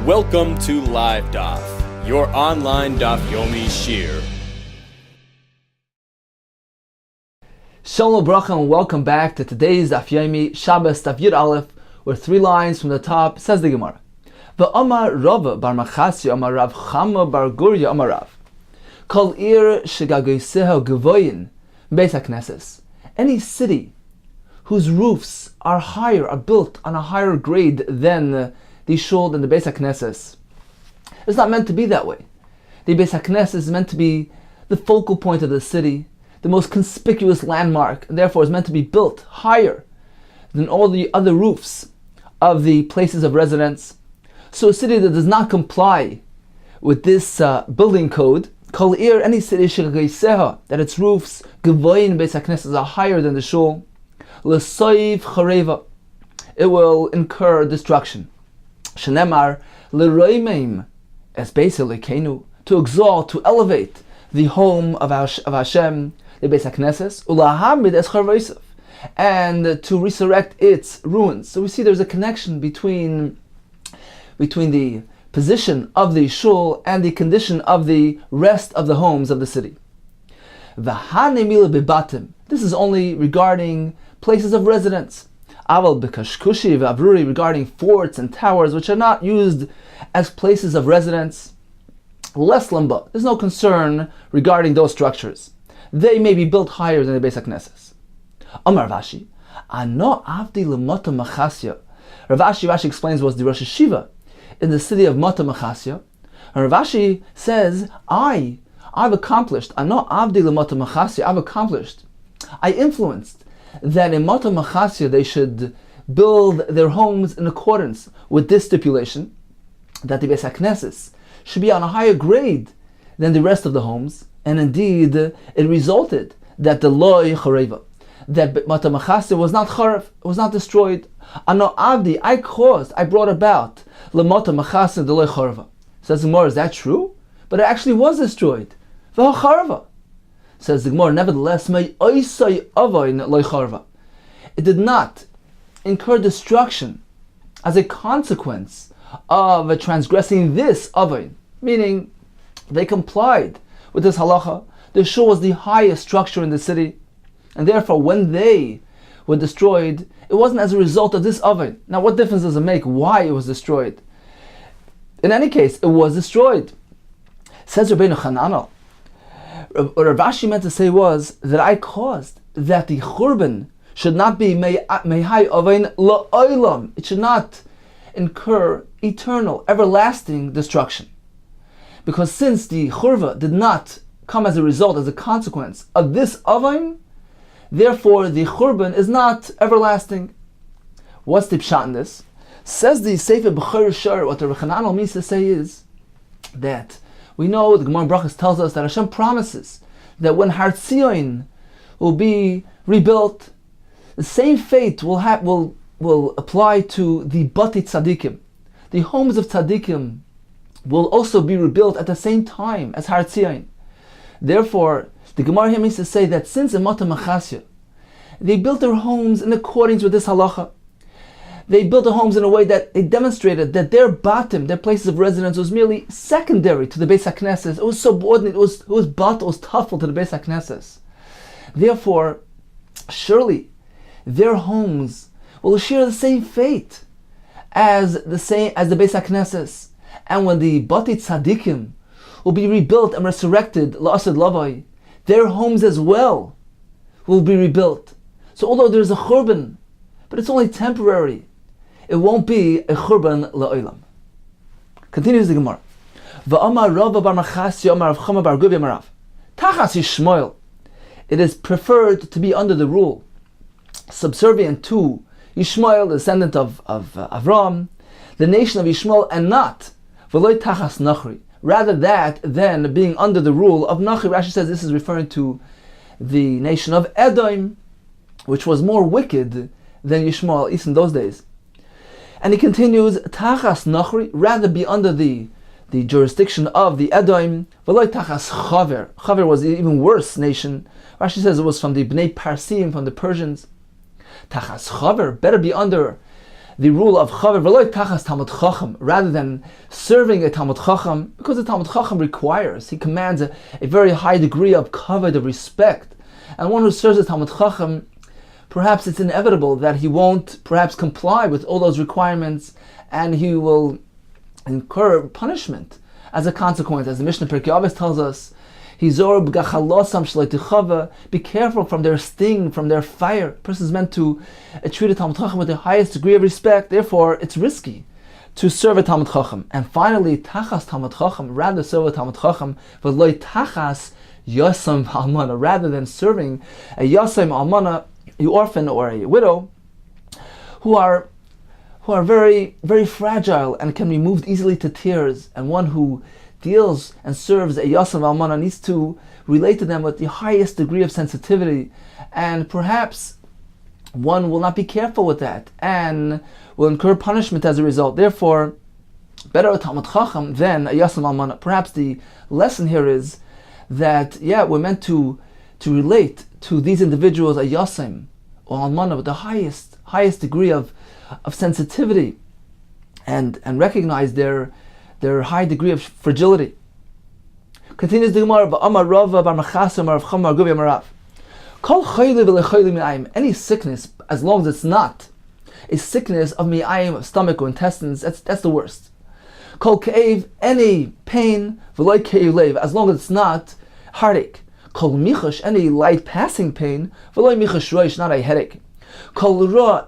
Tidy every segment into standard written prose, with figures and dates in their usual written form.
Welcome to Live Daf, your online Daf Yomi shir. Shalom Bracha and welcome back to today's Daf Yomi, Shabbos Daf Yud Aleph, where 3 lines from the top says the Gemara. V'amar Rav bar Machasya amar Rav Chama bar Gurya amar Rav. Kol ir shegagoseho gevoyin beis hakneses. Any city whose roofs are higher, are built on a higher grade than the shul, than the Beis HaKnesses. It's not meant to be that way. The Beis HaKnesses is meant to be the focal point of the city, the most conspicuous landmark, and therefore is meant to be built higher than all the other roofs of the places of residence. So a city that does not comply with this building code, Kol Ir, any city shegeiseha, that its roofs, gevoyin Beis HaKnesses, are higher than the shul, l'soiv chareva, it will incur destruction. Shenemar l'roimeim es Beis Elokeinu, to exalt, to elevate the home of Hashem, the Beis HaKnesses, ulahamid es charveisav, and to resurrect its ruins. So we see there's a connection between the position of the shul and the condition of the rest of the homes of the city. V'hanemila bebatim, this is only regarding places of residence. Aval bekashkushi v'avruri, regarding forts and towers which are not used as places of residence. Less lamba, there's no concern regarding those structures. They may be built higher than the Beis HaKnesses. Amar Rashi, ano avdi l'mata machasya. Rashi explains was the Rosh Hashiva in the city of Mata Machasya. And Rashi says, I've accomplished, ano avdi l'mata machasya, I've accomplished, I influenced that in Mata Machasya they should build their homes in accordance with this stipulation, that the Beis HaKnesses should be on a higher grade than the rest of the homes, and indeed it resulted that the loy chareva, that Mata Machasya was not charav, was not destroyed. Ano avdi, I brought about l'Mata Machasya the loy chareva. Says the Gemara, is that true? But it actually was destroyed. V'ha Says the Gemara, nevertheless, it did not incur destruction as a consequence of transgressing this avain, meaning they complied with this halacha. The shul was the highest structure in the city, and therefore when they were destroyed, it wasn't as a result of this avain. Now what difference does it make why it was destroyed? In any case, it was destroyed. Says Rabbeinu Chananel, what Rashi meant to say was that I caused that the churban should not be mehai ovein la'olam. It should not incur eternal, everlasting destruction. Because since the churva did not come as a result, as a consequence of this ovein, therefore the churban is not everlasting. What's the pshat in this? Says the Sefer B'chor Shar, what the Rechananel means to say is that we know the Gemara Brachas tells us that Hashem promises that when Har Tzion will be rebuilt, the same fate will apply to the Bati Tzadikim. The homes of Tzadikim will also be rebuilt at the same time as Har Tzion. Therefore, the Gemara here means to say that since in Mata Machasya they built their homes in accordance with this halacha, they built the homes in a way that they demonstrated that their batim, their places of residence, was merely secondary to the Beis HaKnesses. It was subordinate, it was tafel to the Beis HaKnesses. Therefore, surely their homes will share the same fate as the Beis HaKnesses. And when the Bati Tzadikim will be rebuilt and resurrected, La'asad Lavai, their homes as well will be rebuilt. So although there's a churban, but it's only temporary, it won't be a churban la'olam. Continues the Gemara. V'amar Rav bar Machasya amar Rav Chama bar Gurya amar Rav. Tachas Yishmael, it is preferred to be under the rule, subservient to Yishmael, the descendant of Avram, the nation of Yishmael, and not v'loy tachas Nachri, rather that than being under the rule of Nachri. Rashi says this is referring to the nation of Edom, which was more wicked than Yishmael, at least in those days. And he continues, Tachas Nachri, rather be under the jurisdiction of the Edom, v'loy tachas Chaver. Chaver was an even worse nation. Rashi says it was from the Bnei Parsim, from the Persians. Tachas Chaver, better be under the rule of chaver v'loy tachas Talmud Chacham, rather than serving a Talmud Chacham, because the Talmud Chacham requires, he commands a very high degree of kavod, of respect. And one who serves a Talmud Chacham, perhaps it's inevitable that he won't perhaps comply with all those requirements, and he will incur punishment as a consequence. As the Mishnah Pirkei Avos tells us, be careful from their sting, from their fire. A person is meant to treat a Talmud Chacham with the highest degree of respect. Therefore, it's risky to serve a Talmud Chacham. And finally, tachas Talmud Chacham, rather serve a Talmud Chacham, v'loy tachas yosem almana, rather than serving a yosem almana, an orphan or a widow, who are very, very fragile and can be moved easily to tears. And one who deals and serves a Yosem Almana needs to relate to them with the highest degree of sensitivity, and perhaps one will not be careful with that and will incur punishment as a result. Therefore, better a Talmud Chacham than a Yosem Almana. Perhaps the lesson here is that, we're meant to relate to these individuals, a Yosem or Almana, with the highest degree of sensitivity and recognize their high degree of fragility. Continues the Gemara, Ba'amar Rava Bar Machas Amar Rav Chama Bar Guvi Amar Rav. Kol chayli v'lechayli mi'ayim. Any sickness, as long as it's not a sickness of mi'ayim, of stomach or intestines, that's the worst. Kol ka'ev, any pain, v'loy ka'ev leiv, as long as it's not heartache. Kol michash, any light passing pain, v'loy michash roish, not a headache. Kol ra,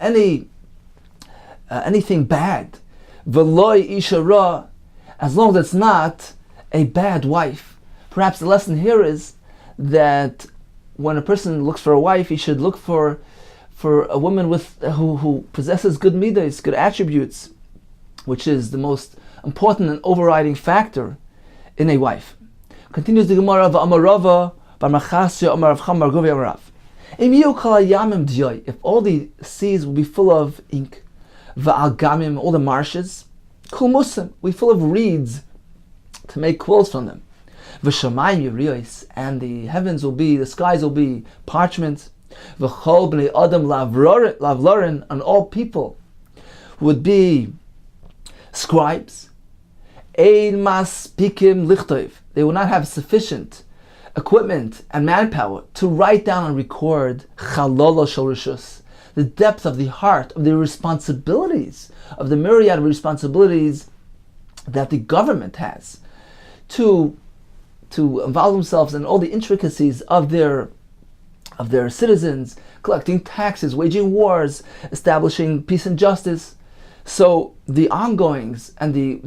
anything bad, v'loy isha ra, as long as it's not a bad wife. Perhaps the lesson here is that when a person looks for a wife, he should look for a woman with who possesses good midas, good attributes, which is the most important and overriding factor in a wife. Continues the Gemara of Amarava, Barmachasya, Amar Rav Chama Bar Guvi Amar Rav. If all the seas will be full of ink, va'algamim, all the marshes, kulmusim, we full of reeds to make quills from them. V'shamayim yiriyos, and the skies will be parchment. V'chol b'nei adam lavlorin, and all people would be scribes. Ein maspikim lichtov, they will not have sufficient equipment and manpower to write down and record chalolo shel rishus, the depth of the heart, of the responsibilities, of the myriad of responsibilities that the government has to involve themselves in all the intricacies of their citizens, collecting taxes, waging wars, establishing peace and justice. So the ongoings and the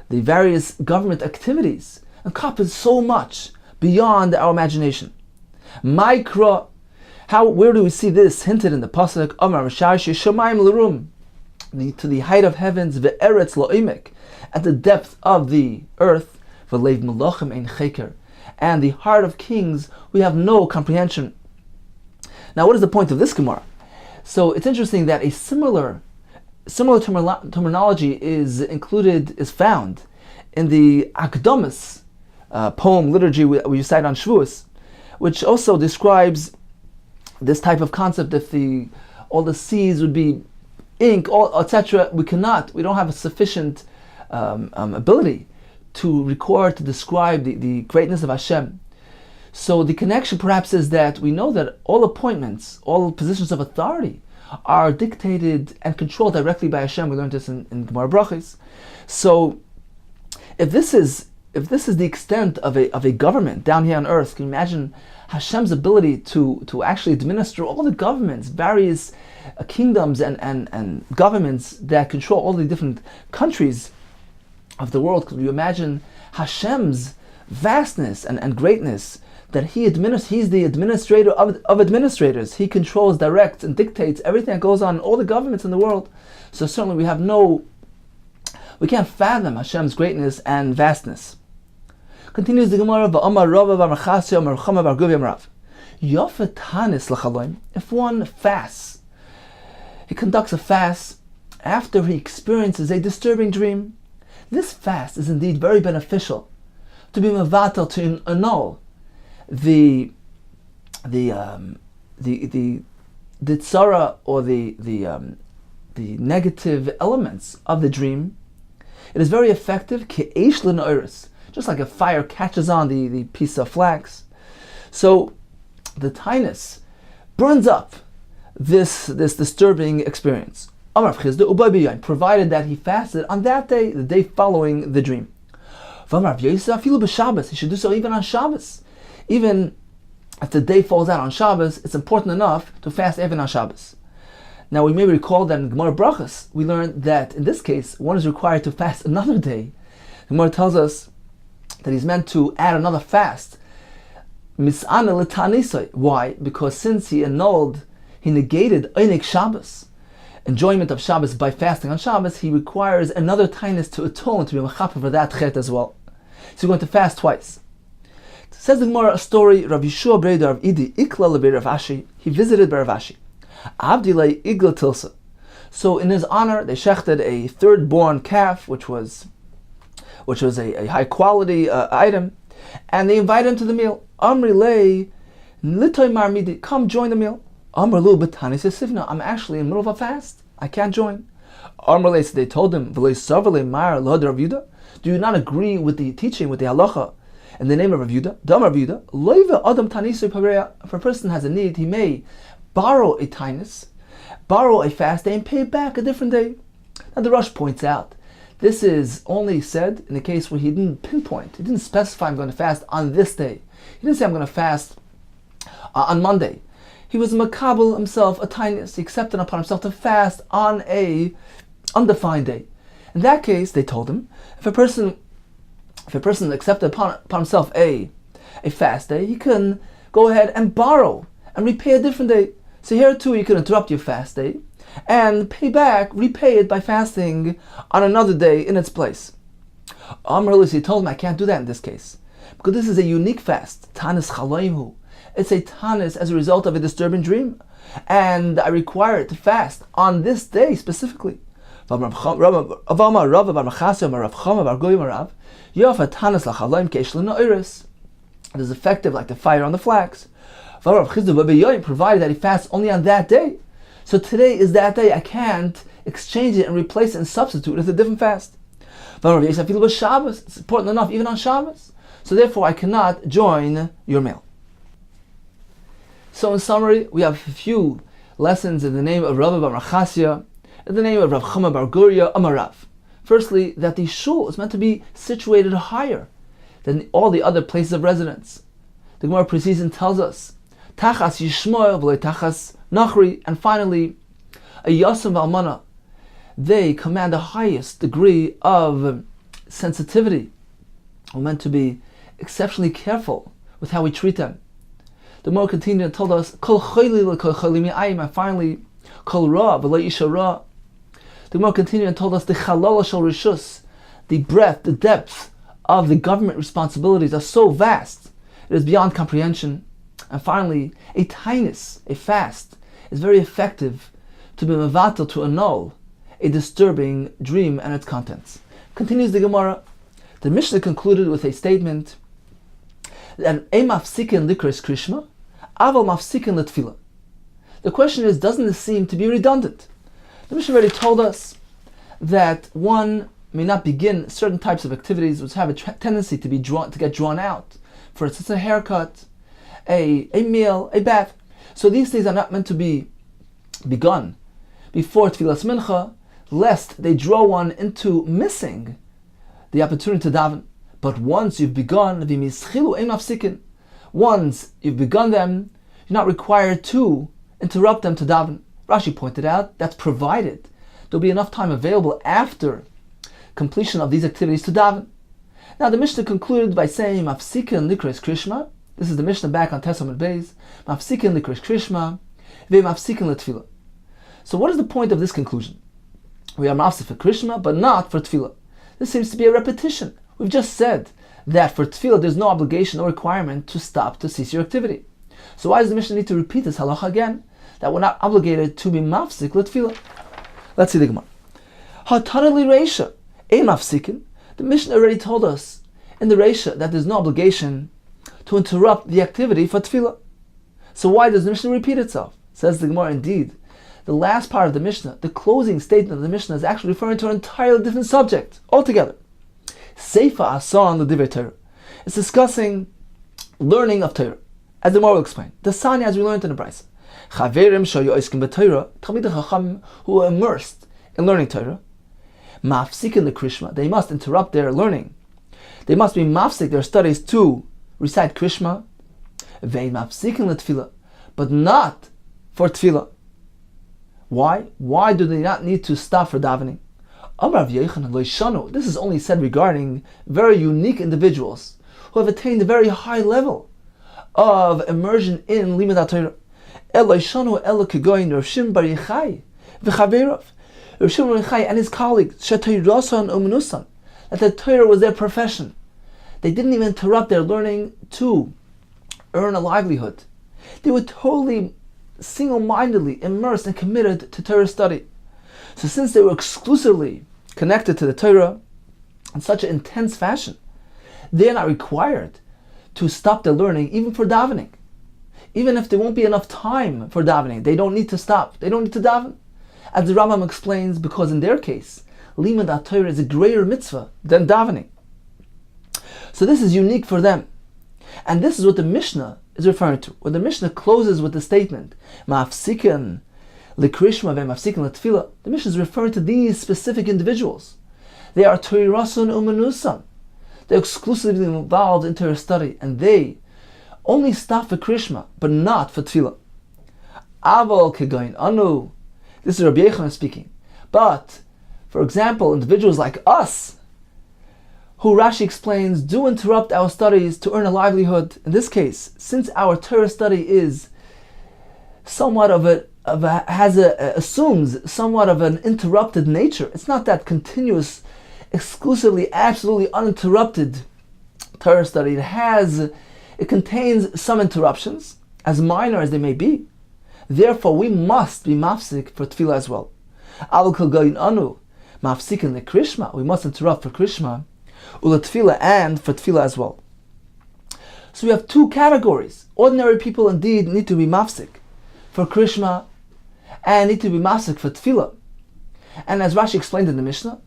various government activities encompass so much beyond our imagination. Micro, where do we see this hinted in the pasuk? Amar Rashashi Shamayim Lerum, to the height of heavens, ve'eretz lo'imek, at the depth of the earth, ve'leiv melachim ein cheker, and the heart of kings we have no comprehension. Now, what is the point of this Gemara? So it's interesting that a similar terminology is found in the Akdamas poem liturgy we cite on Shavuos, which also describes this type of concept. If all the seas would be ink, etc., we don't have a sufficient ability to record, to describe the greatness of Hashem. So the connection perhaps is that we know that all appointments, all positions of authority are dictated and controlled directly by Hashem. We learned this in Gemara Brachos. So if this is the extent of a government down here on earth, can you imagine Hashem's ability to actually administer all the governments, various kingdoms and governments that control all the different countries of the world? Could you imagine Hashem's vastness and greatness, that he's the administrator of administrators. He controls, directs, and dictates everything that goes on in all the governments in the world. So certainly we can't fathom Hashem's greatness and vastness. Continues the Gemara, V'amar Rava Bar Machasya Amar Rav Chama Bar Guvi Amar Rav. Yofet Tanis l'chaloim, if one fasts, he conducts a fast after he experiences a disturbing dream, this fast is indeed very beneficial to be mevatel, to annul the tzara or the the negative elements of the dream, it is very effective, ke'esh l'na'oris, just like a fire catches on the piece of flax. So the tinus burns up this disturbing experience. Provided that he fasted on that day, the day following the dream. He should do so even on Shabbos. Even if the day falls out on Shabbos, it's important enough to fast even on Shabbos. Now we may recall that in Gemara Brachas, we learned that in this case, one is required to fast another day. The Gemara tells us that he's meant to add another fast. Why? Because since he negated Einik Shabbos, enjoyment of Shabbos by fasting on Shabbos, he requires another tinus to atone, to be mechaper for that chet as well. So you're going to fast twice. Says the Gemara, a story, Rav Yeshua Breder of Idi, Ikla leBei Rav Ashi, he visited Rav Ashi. Abdilay Igla Tilsa. So in his honor, they shechted a third-born calf, which was a high-quality item, and they invited him to the meal. Amri lei litoy marmidi, come join the meal. Amr lu b'tanis esivna, I'm actually in the middle of a fast, I can't join. Amr lei, so they told him, v'lei savale mar l'hod Rav Yudah, do you not agree with the teaching, with the halacha, in the name of Rav Yudah? Dam Rav Yudah, loiva adam tanisui pareya, if a person has a need, he may borrow a tinus, borrow a fast day, and pay it back a different day. Now the Rosh points out, this is only said in the case where he didn't pinpoint, he didn't specify I'm going to fast on this day. He didn't say I'm going to fast on Monday. He was makabel himself a tinus. He accepted upon himself to fast on a undefined day. In that case, they told him, if a person accepted upon himself a fast day, he can go ahead and borrow and repay a different day. So here too, you can interrupt your fast day and repay it by fasting on another day in its place. He told him, I can't do that in this case, because this is a unique fast. Tanis chaloimhu. It's a tanis as a result of a disturbing dream, and I require it to fast on this day specifically. It is effective like the fire on the flax. Provided that he fasts only on that day. So today is that day. I can't exchange it and replace it and substitute it with a different fast. It's important enough even on Shabbos. So therefore I cannot join your meal. So in summary, we have a few lessons in the name of Rabbi Bar Machasya, in the name of Rav Chama Bar Guria Amarav. Firstly, that the shul is meant to be situated higher than all the other places of residence. The Gemara Precizin tells us, Tachas Yishmoel v'lo Tachas Nachri, and finally, a Yasam Valmana. They command the highest degree of sensitivity. We're meant to be exceptionally careful with how we treat them. The Gemara continued and told us, Kol chayli l'kol chayli mi'ayim, and finally, Kol ra v'lo isha ra. The Gemara continued and told us, the chalala shel rishus, the breadth, the depth of the government responsibilities are so vast, it is beyond comprehension. And finally, a tinus, a fast, is very effective to be mevatel, to annul a disturbing dream and its contents. Continues the Gemara. The Mishnah concluded with a statement that ein mafsikin likros krishma, aval mafsikin letfila. The question is, doesn't this seem to be redundant? The Mishnah already told us that one may not begin certain types of activities which have a tendency to get drawn out. For instance, a haircut, a meal, a bath. So these things are not meant to be begun before Tfilas Mincha, lest they draw one into missing the opportunity to daven. But once you've begun, once you've begun them, you're not required to interrupt them to daven. Rashi pointed out that's provided there'll be enough time available after completion of these activities to daven. Now the Mishnah concluded by saying, Mafsikin likros krishma. This is the Mishnah back on Testament Beis. Mafsikin likros krishma, ve'mafsikin letfila. So what is the point of this conclusion? We are mafsik for krishma, but not for tefillah. This seems to be a repetition. We've just said that for tefillah there's no obligation or requirement to cease your activity. So why does the Mishnah need to repeat this halacha again? That we're not obligated to be mafsik letfillah. Let's see the Gemara. Hatanali reisha, ein mafsikin. The Mishnah already told us in the reisha that there's no obligation to interrupt the activity for tefillah. So why does the Mishnah repeat itself? Says the Gemara, indeed, the last part of the Mishnah, the closing statement of the Mishnah, is actually referring to an entirely different subject altogether. Seifa Asan L'Divrei Torah. It's discussing learning of Torah, as the Gemara will explain. The Sani, as we learned in the Brisa, Chaverim Shayu Oiskim B'Torah, Talmidei Chacham who are immersed in learning Torah, Mafsikin the Krishma, they must interrupt their learning. They must be mafsik their studies to recite Krishma, Vein Mafsikin L'Tfilah, but not for Tfilah. Why? Why do they not need to stop for davening? This is only said regarding very unique individuals who have attained a very high level of immersion in Limud HaTorah. Rav Shimon bar Yochai and his colleagues, that the Torah was their profession. They didn't even interrupt their learning to earn a livelihood. They were totally, single-mindedly immersed and committed to Torah study. So since they were exclusively connected to the Torah in such an intense fashion, they are not required to stop their learning even for davening. Even if there won't be enough time for davening, they don't need to stop. They don't need to daven. As the Rambam explains, because in their case, Limud HaTorah is a greater mitzvah than davening. So this is unique for them. And this is what the Mishnah is referring to. When the Mishnah closes with the statement, Ma'afsikin L'Krishma ve'mafsikin L'Tfilah, the Mishnah is referring to these specific individuals. They are Torirasun u'manusan. They're exclusively involved in Torah study, and they only stop for Krishma, but not for Tfilah. Aval kegayin anu. This is Rabbi Yochanan speaking. But, for example, individuals like us, who Rashi explains, do interrupt our studies to earn a livelihood. In this case, since our Torah study is somewhat assumes somewhat of an interrupted nature. It's not that continuous, exclusively, absolutely uninterrupted Torah study. It contains some interruptions, as minor as they may be. Therefore, we must be mafsik for tefillah as well. Al kol gayin anu mafsikin le Krishma. We must interrupt for Krishma, ula tefillah, and for tefillah as well. So we have two categories. Ordinary people indeed need to be mafsik for Krishma and need to be mafsik for tefillah. And as Rashi explained in the Mishnah,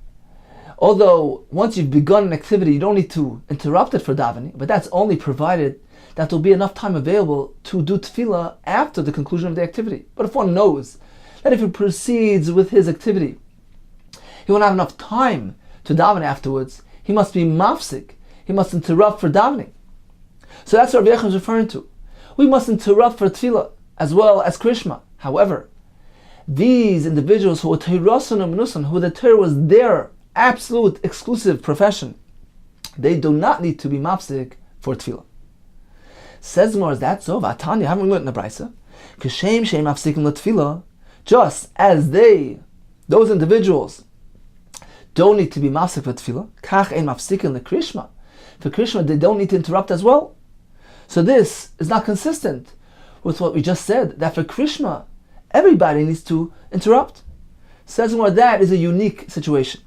although once you've begun an activity, you don't need to interrupt it for davening, but that's only provided that there will be enough time available to do tefillah after the conclusion of the activity. But if one knows that if he proceeds with his activity, he won't have enough time to daven afterwards, he must be mafsik, he must interrupt for davening. So that's what Rabbi Yochanan is referring to. We must interrupt for tefillah as well as Krishma. However, these individuals who are Teirasun and Menusan, who the Torah was their absolute exclusive profession, they do not need to be mafsik for tefillah. Says more, is that so? Vatanya, haven't we learned in the Brisa? Kishem sheim mafsikim l'tefillah, just as those individuals, don't need to be mafsik for tefillah, kach ein mafsikim l'krishma. For Krishma, they don't need to interrupt as well. So this is not consistent with what we just said, that for Krishma, everybody needs to interrupt. Says more, that is a unique situation.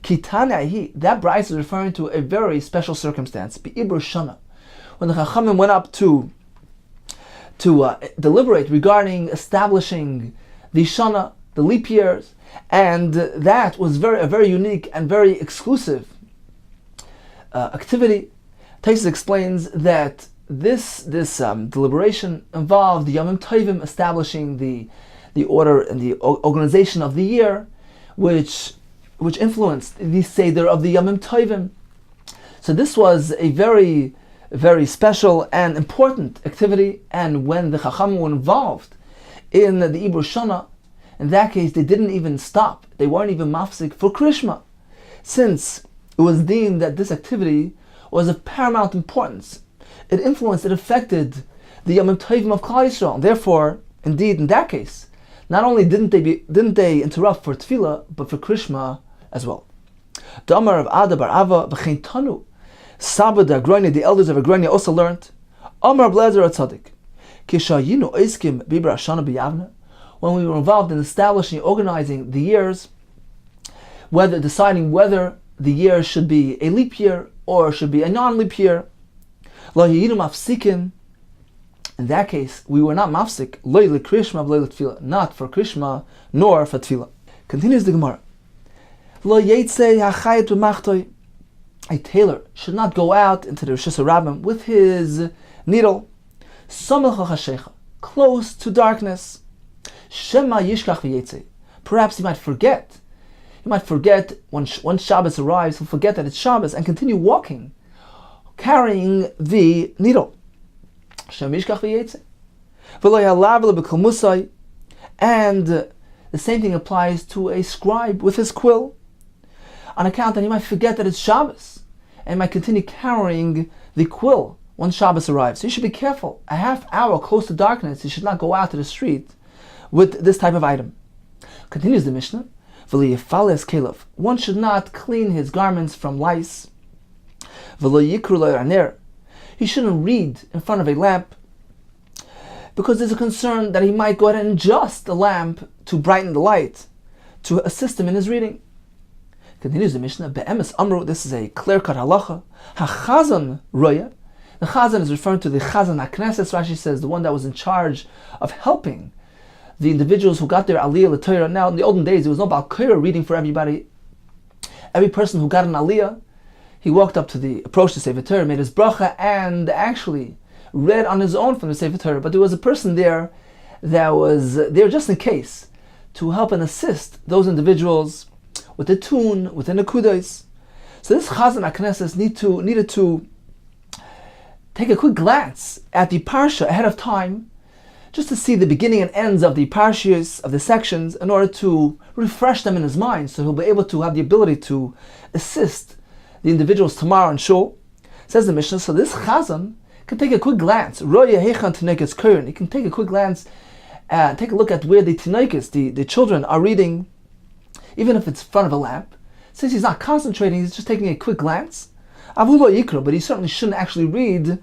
Kitanahi, that Brisa is referring to a very special circumstance, Be'ibur Shana, when the Chachamim went up to deliberate regarding establishing the Shana, the leap years, and that was a very unique and very exclusive activity. Taisus explains that this deliberation involved the Yomim Tovim establishing the order and the organization of the year, which influenced the Seder of the Yomim Tovim. So this was a very, very special and important activity, and when the Chacham were involved in the Ibur Shana, in that case they didn't even stop. They weren't even mafsik for Krishma, since it was deemed that this activity was of paramount importance. It affected the Yom Tovim of Klal Yisrael. Therefore, indeed, in that case, not only didn't they interrupt for tefillah, but for Krishma as well. Damar of Ada bar Ava b'chein tanu. Sabbath Agronia, the elders of Agronia also learned. Amar Blazer Atzadik. Kishayinu oiskim bibra Shana b'Yavna. When we were involved in establishing, organizing the years, deciding whether the year should be a leap year or should be a non-leap year, Lahiyinu mafsikin In that case, we were not mafsik, loy l'krishma, loy l'tfila, not for krishma, nor for tfila. Continues the Gemara. Lo yetzei hachayit b'machtoi. A tailor should not go out into the Rosh Hashanah with his needle, samach ha'chashecha, close to darkness. Shema yishkach v'yetzei. Perhaps he might forget. He might forget when Shabbos arrives, he'll forget that it's Shabbos and continue walking, carrying the needle. And the same thing applies to a scribe with his quill, on account that he might forget that it's Shabbos and might continue carrying the quill when Shabbos arrives. So you should be careful. A half hour close to darkness, you should not go out to the street with this type of item. Continues the Mishnah. One should not clean his garments from lice. He shouldn't read in front of a lamp, because there's a concern that he might go ahead and adjust the lamp to brighten the light, to assist him in his reading. Continues the Mishnah, Be'emes Amru, this is a clear-cut halacha. HaChazan Roya. The Chazan is referring to the Chazan HaKnesses, Rashi says, the one that was in charge of helping the individuals who got their Aliyah L'Torah. Now, in the olden days, there was no Baal Korah reading for everybody. Every person who got an Aliyah, he walked up to the approach to Sefer Torah, made his bracha, and actually read on his own from the Sefer Torah. But there was a person there that was there just in case, to help and assist those individuals with the tune, with the nekudos. So this Chazan HaKnesses needed to take a quick glance at the parsha ahead of time, just to see the beginning and ends of the parshas, of the sections, in order to refresh them in his mind, so he'll be able to have the ability to assist the individuals tomorrow in shul. Says the Mishnah, so this Chazan can take a quick glance. Roya hechan tinekes kurin. He can take a quick glance, take a look at where the tinekes, the children, are reading, even if it's in front of a lamp. Since he's not concentrating, he's just taking a quick glance. Avulo yikra, but he certainly shouldn't actually read,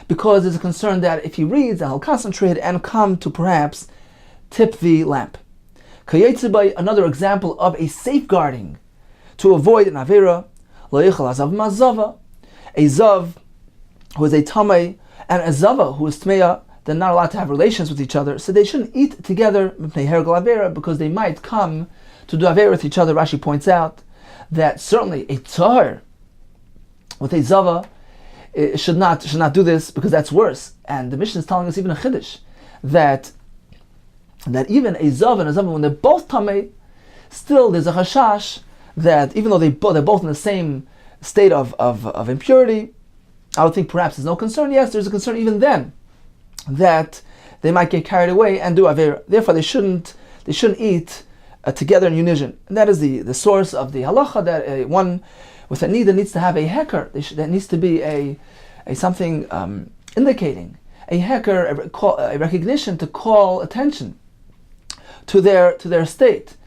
because there's a concern that if he reads, then he'll concentrate and come to perhaps tip the lamp. Kayetzibai, another example of a safeguarding to avoid an avera. Lo yichal azav mazava, a zav who is a tamei and a zava who is tmeya, they're not allowed to have relations with each other, so they shouldn't eat together because they might come to do avera with each other. Rashi points out that certainly a tahor with a zava should not do this, because that's worse. And the Mishnah is telling us even a chiddush that even a zav and a zava, when they're both tamei, still there's a chashash that even though they're both in the same state of impurity, I would think perhaps there's no concern. Yes, there's a concern even then that they might get carried away and do avera. Therefore, they shouldn't eat together in unison. And that is the source of the halacha that one with a nida needs to have a heker. There needs to be a something indicating a heker, a recognition to call attention to their state,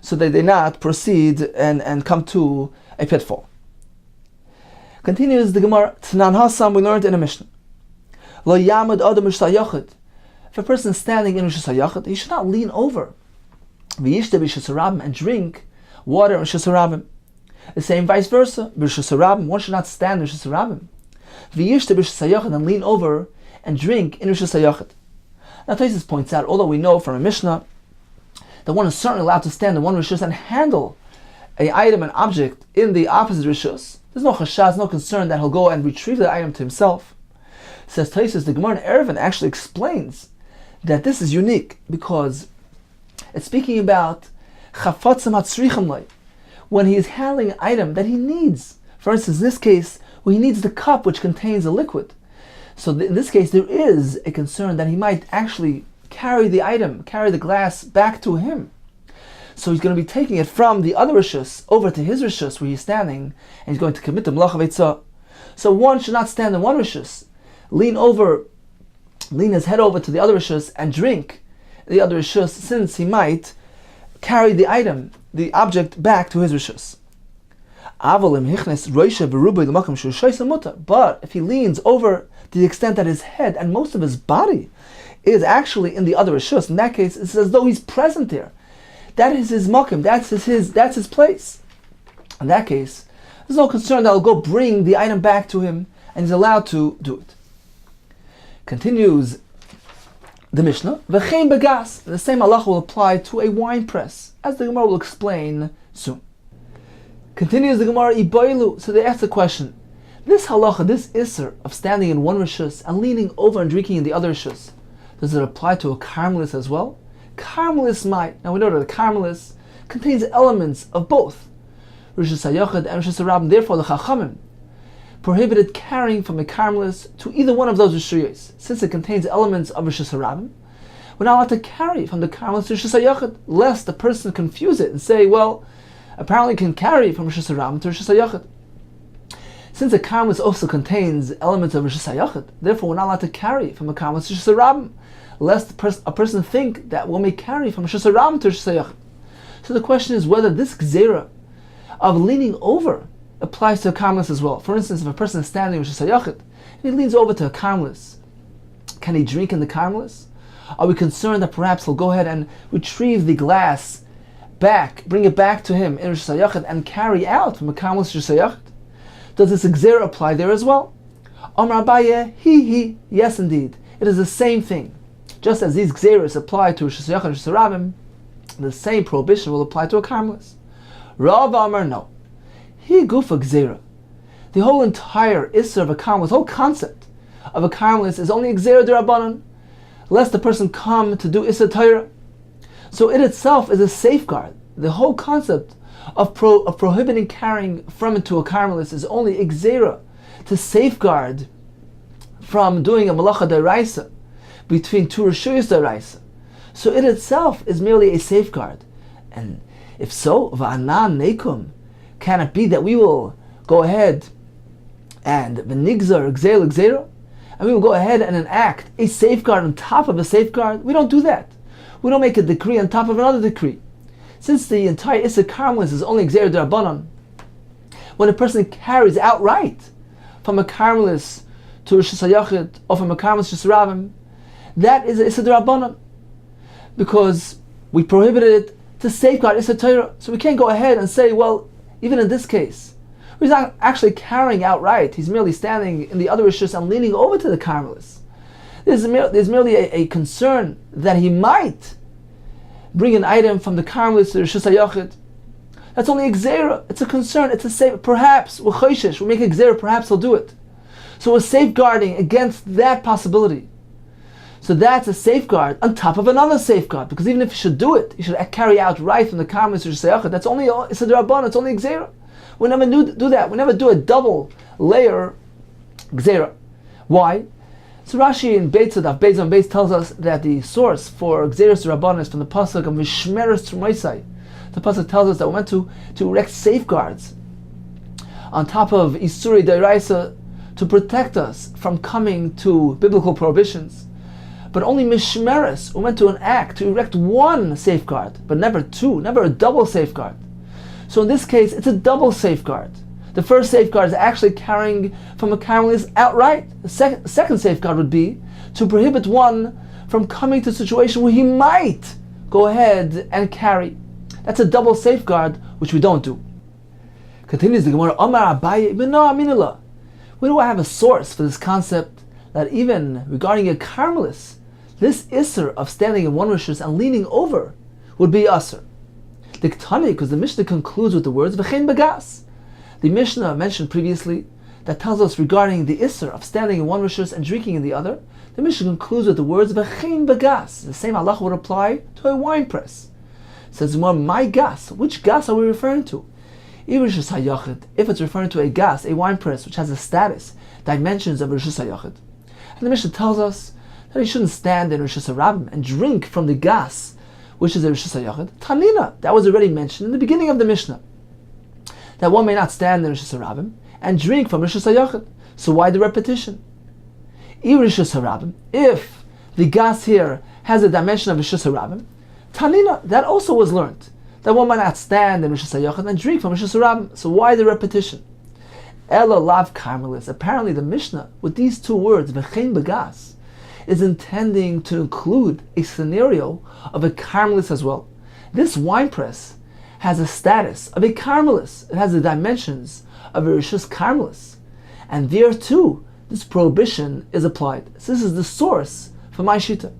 so that they not proceed and come to a pitfall. Continues the Gemara, Tnan Hasam, we learned in a Mishnah. Lo yamad adam Yachid. If a person is standing in Rosh Hashanah, he should not lean over. V'yishte b'Rosh Hashanah and drink water in Rosh Hashanah. The same vice versa. Rosh Hashanah, one should not stand in Rosh Hashanah. V'yishte b'Rosh Hashanah and lean over and drink in Rosh Hashanah. Now Tosfos points out, although we know from a Mishnah that one is certainly allowed to stand in one Rishus and handle an item, an object, in the opposite Rishus, there's no chashaz, no concern that he'll go and retrieve the item to himself. Says Tosfos, the Gemara in Eruvin actually explains that this is unique, because it's speaking about chafatzim hatzrichim lei, when he is handling an item that he needs. For instance, in this case, where he needs the cup which contains a liquid. So in this case, there is a concern that he might actually carry the glass back to him. So he's going to be taking it from the other Rishus over to his Rishus where he's standing, and he's going to commit the Melacha Veitzah. So one should not stand in one Rishus, lean his head over to the other Rishus and drink the other Rishus, since he might carry the item, the object, back to his Rishus. But if he leans over to the extent that his head and most of his body is actually in the other Rishus, in that case it's as though he's present there. That is his makom, that's his place. In that case, there's no concern that he'll go bring the item back to him, and he's allowed to do it. Continues the Mishnah, V'chein begas. The same halacha will apply to a wine press, as the Gemara will explain soon. Continues the Gemara, Iboilu. So they ask the question, this halacha, this isser of standing in one rishus and leaning over and drinking in the other rishus, does it apply to a karmelis as well? Karmelis might. Now we know that the karmelis contains elements of both rishus hayachid and rishus harabim. Therefore, the chachamim prohibited carrying from a karmelis to either one of those rishuyos. Since it contains elements of rishus harabim, we're not allowed to carry from the karmelis to rishus hayachid, lest the person confuse it and say, well, apparently can carry from rishus harabim to rishus hayachid. Since a karmelis also contains elements of rishus hayachid, therefore we're not allowed to carry from a karmelis to rishus harabim, lest a person think that one may carry from rishus harabim to rishus hayachid. So the question is whether this gzera of leaning over applies to a karmelis as well. For instance, if a person is standing in rishus hayachid and he leans over to a karmelis, can he drink in the karmelis? Are we concerned that perhaps he'll go ahead and retrieve the glass back, bring it back to him in rishus hayachid and carry out from a karmelis to rishus hayachid? Does this gzera apply there as well? Amar Abaye, yes indeed. It is the same thing. Just as these gzeras apply to rishus hayachid and rishus harabim, the same prohibition will apply to a karmelis. Rav Amar, no. He gufa gzera. The whole entire isser of a karmelis, the whole concept of a karmelis is only gzera d'Rabbanan, lest the person come to do isser Torah. So it itself is a safeguard. The whole concept of prohibiting carrying from it to a karmelis is only gzera to safeguard from doing a malacha d'oraisa between two rishuyos d'oraisa. So it itself is merely a safeguard. And if so, v'anan nekum, can it be that we will go ahead and v'nigzar gzera, and we will go ahead and enact a safeguard on top of a safeguard? We don't do that. We don't make a decree on top of another decree. Since the entire Issa Karmelis is only Gzera D'Rabbanan, when a person carries outright from a Karmelis to Rishus HaYachid or from a Karmelis to Rishus HaRabim, that is Issa D'Rabbanan, because we prohibited it to safeguard Issa Torah. So we can't go ahead and say, well, even in this case, he's not actually carrying outright, he's merely standing in the other Rishus and leaning over to the Karmelis. There's merely a concern that he might bring an item from the karmelis to the Rishus HaYachid. That's only a gzera. It's a concern. It's a safe. Perhaps we're choishish. We make a gzera. Perhaps he'll do it. So we're safeguarding against that possibility. So that's a safeguard on top of another safeguard. Because even if you should do it, you should carry out right from the karmelis to Rishus HaYachid. That's only it's a d'Rabbanan. It's only a gzera. We never do that. We never do a double layer gzera. Why? So Rashi in Beis Daf Beis tells us that the source for Gzeres Rabbanan is from the pasuk of Mishmeres Trumaisai. The pasuk tells us that we went to erect safeguards on top of Isuri D'Oraisa to protect us from coming to biblical prohibitions. But only Mishmeres, we went to erect one safeguard, but never two, never a double safeguard. So in this case, it's a double safeguard. The first safeguard is actually carrying from a karmelis outright. The second safeguard would be to prohibit one from coming to a situation where he might go ahead and carry. That's a double safeguard, which we don't do. Continues the Gemara, Amar Abaye, where do I have a source for this concept that even regarding a karmelis, this isser of standing in one rishus and leaning over would be usser? Diktani, because the Mishnah concludes with the words, V'chein begas. The Mishnah mentioned previously that tells us regarding the isser of standing in one rishus and drinking in the other. The Mishnah concludes with the words "v'chein bagas." The same halacha would apply to a wine press. It says more, "My gas." Which gas are we referring to? Rishus hayachid. If it's referring to a gas, a wine press, which has a status, dimensions of rishus hayachid, and the Mishnah tells us that he shouldn't stand in rishus harabim and drink from the gas, which is a rishus hayachid. Tanina, that was already mentioned in the beginning of the Mishnah, that one may not stand in Rishus HaRabim and drink from Rishus HaYachid. So why the repetition? Rishus HaRabim, if the gas here has a dimension of Rishus HaRabim, Tanina, that also was learned, that one might not stand in Rishus HaYachid and drink from Rishus HaRabim. So why the repetition? Ela lav karmelis. Apparently the Mishnah, with these two words, V'chein begas, is intending to include a scenario of a karmelis as well. This wine press has a status of a karmelis. It has the dimensions of a rishus karmelis. And there too, this prohibition is applied. So this is the source for my shita.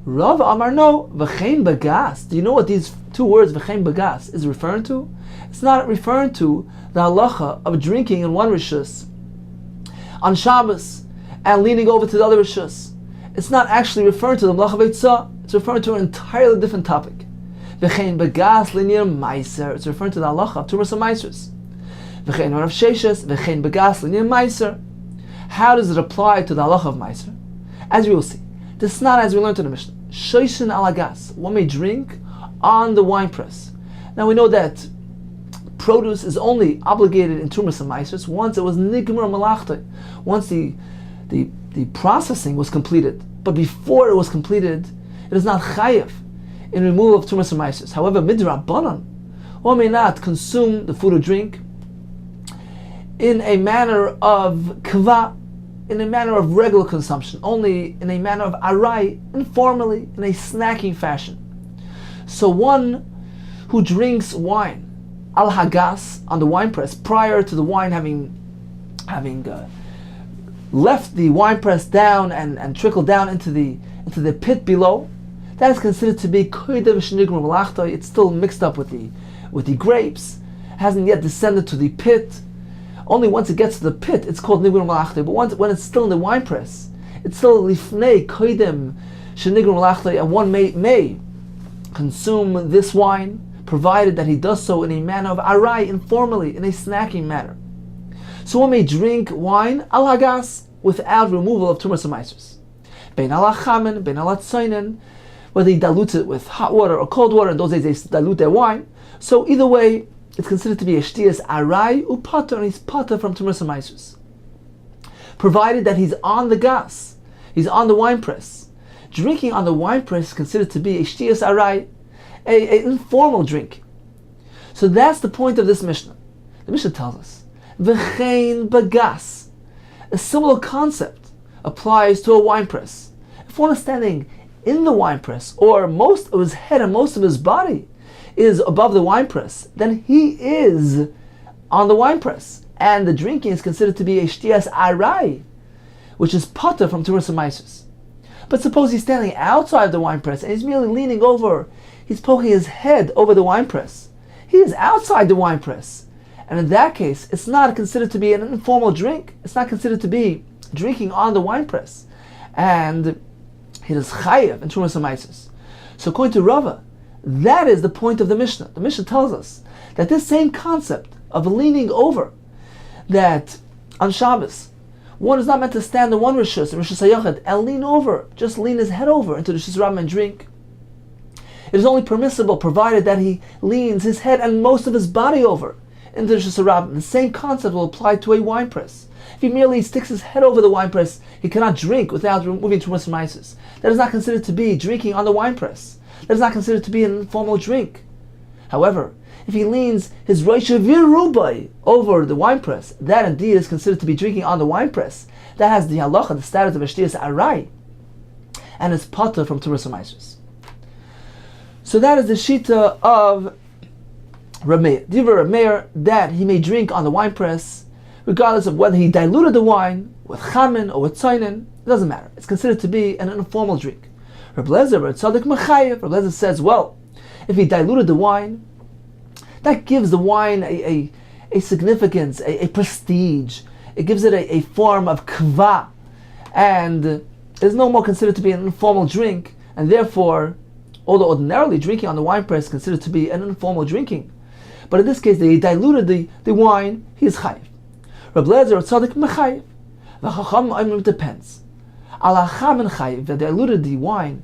Rav Amar no, v'chein bagas. Do you know what these two words, v'chein bagas, is referring to? It's not referring to the halacha of drinking in one rishus on Shabbos and leaning over to the other rishus. It's not actually referring to the melacha veitzah. It's referring to an entirely different topic. V'chein bagas linear meiser. It's referring to the halacha of tumas and meisers. V'chein Rav Sheshes, v'chein bagas linear meiser. How does it apply to the halacha of meiser? As we will see, this is not as we learned in the Mishnah. Shoishin alagas. One may drink on the wine press. Now we know that produce is only obligated in tumas and meisers once it was nigmar malachta, once the processing was completed. But before it was completed, it is not chayev in removal of tumas and meisers. However, midrabanan, one may not consume the food or drink in a manner of kva, in a manner of regular consumption, only in a manner of arai, informally, in a snacking fashion. So one who drinks wine al hagas on the wine press prior to the wine having left the wine press down and trickled down into the pit below, that is considered to be kodev shnigmar malachta. It's still mixed up with the grapes, hasn't yet descended to the pit. Only once it gets to the pit, it's called nigmar malachta. But when it's still in the wine press, it's still lifnei kodev shnigmar malachta, and one may consume this wine, provided that he does so in a manner of arai, informally, in a snacking manner. So one may drink wine al hagas without removal of tumas and meisers. Bein ala chamen, bein ala tzainen, whether he dilutes it with hot water or cold water. In those days they dilute their wine. So either way, it's considered to be a shtiyas arai upata, and he's pata from tumas and meisers, provided that he's on the gas, he's on the wine press. Drinking on the wine press is considered to be a shtiyas arai, an informal drink. So that's the point of this Mishnah. The Mishnah tells us, v'chein bagas. A similar concept applies to a wine press. If one is standing in the wine press, or most of his head and most of his body is above the wine press, then he is on the wine press, and the drinking is considered to be a shtiyas arai, which is pata from tumas and meisers. But suppose he's standing outside the wine press and he's merely leaning over, he's poking his head over the wine press. He is outside the wine press. And in that case, it's not considered to be an informal drink. It's not considered to be drinking on the wine press. And he is chayev in tumas and meisers. So according to Rava, that is the point of the Mishnah. The Mishnah tells us that this same concept of leaning over, that on Shabbos, one is not meant to stand in one rishus, rishus hayachid, and lean over, just lean his head over into the rishus rabbah and drink. It is only permissible provided that he leans his head and most of his body over into the rishus rabbah. The same concept will apply to a wine press. If he merely sticks his head over the wine press, he cannot drink without removing tumas and meisers. That is not considered to be drinking on the wine press. That is not considered to be an informal drink. However, if he leans his rosh virubai over the wine press, that indeed is considered to be drinking on the wine press. That has the halacha, the status of a shtiyas arai, and is pata from tumas and meisers. So that is the shita of Rav Meir. Divrei Rav Meir, that he may drink on the wine press, regardless of whether he diluted the wine with chamen or with tzainin. It doesn't matter. It's considered to be an informal drink. Reb Lezer, Reb Tzadik Mechayev, Reb Lezer says, well, if he diluted the wine, that gives the wine a significance, a prestige. It gives it a form of kva, and it is no more considered to be an informal drink, and therefore, although ordinarily drinking on the wine press is considered to be an informal drinking, but in this case they diluted the wine, he is chayiv. Reb Lezer Tzadik Mechayev. The Chacham depends. Ala chamen chayiv, that diluted the wine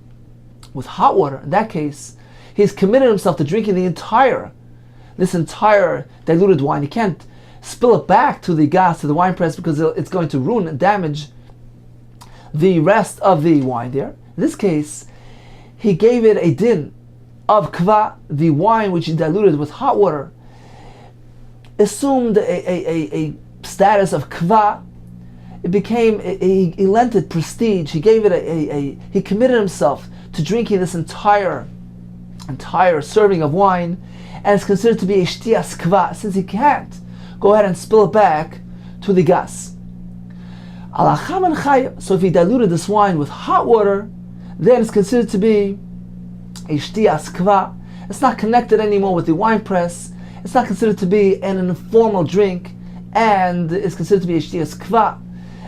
with hot water. In that case, he's committed himself to drinking this entire diluted wine. He can't spill it back to the gas, to the wine press, because it's going to ruin and damage the rest of the wine there. In this case, he gave it a din of kva, the wine which he diluted with hot water, assumed a status of kva. It became, he lent it prestige. He gave it he committed himself to drinking this entire serving of wine, and it's considered to be a shtiyas kva, since he can't go ahead and spill it back to the gas. Alacham and chayav. So if he diluted this wine with hot water, then it's considered to be a shtiyas kva. It's not connected anymore with the wine press. It's not considered to be an informal drink, and it's considered to be a shtiyas kva,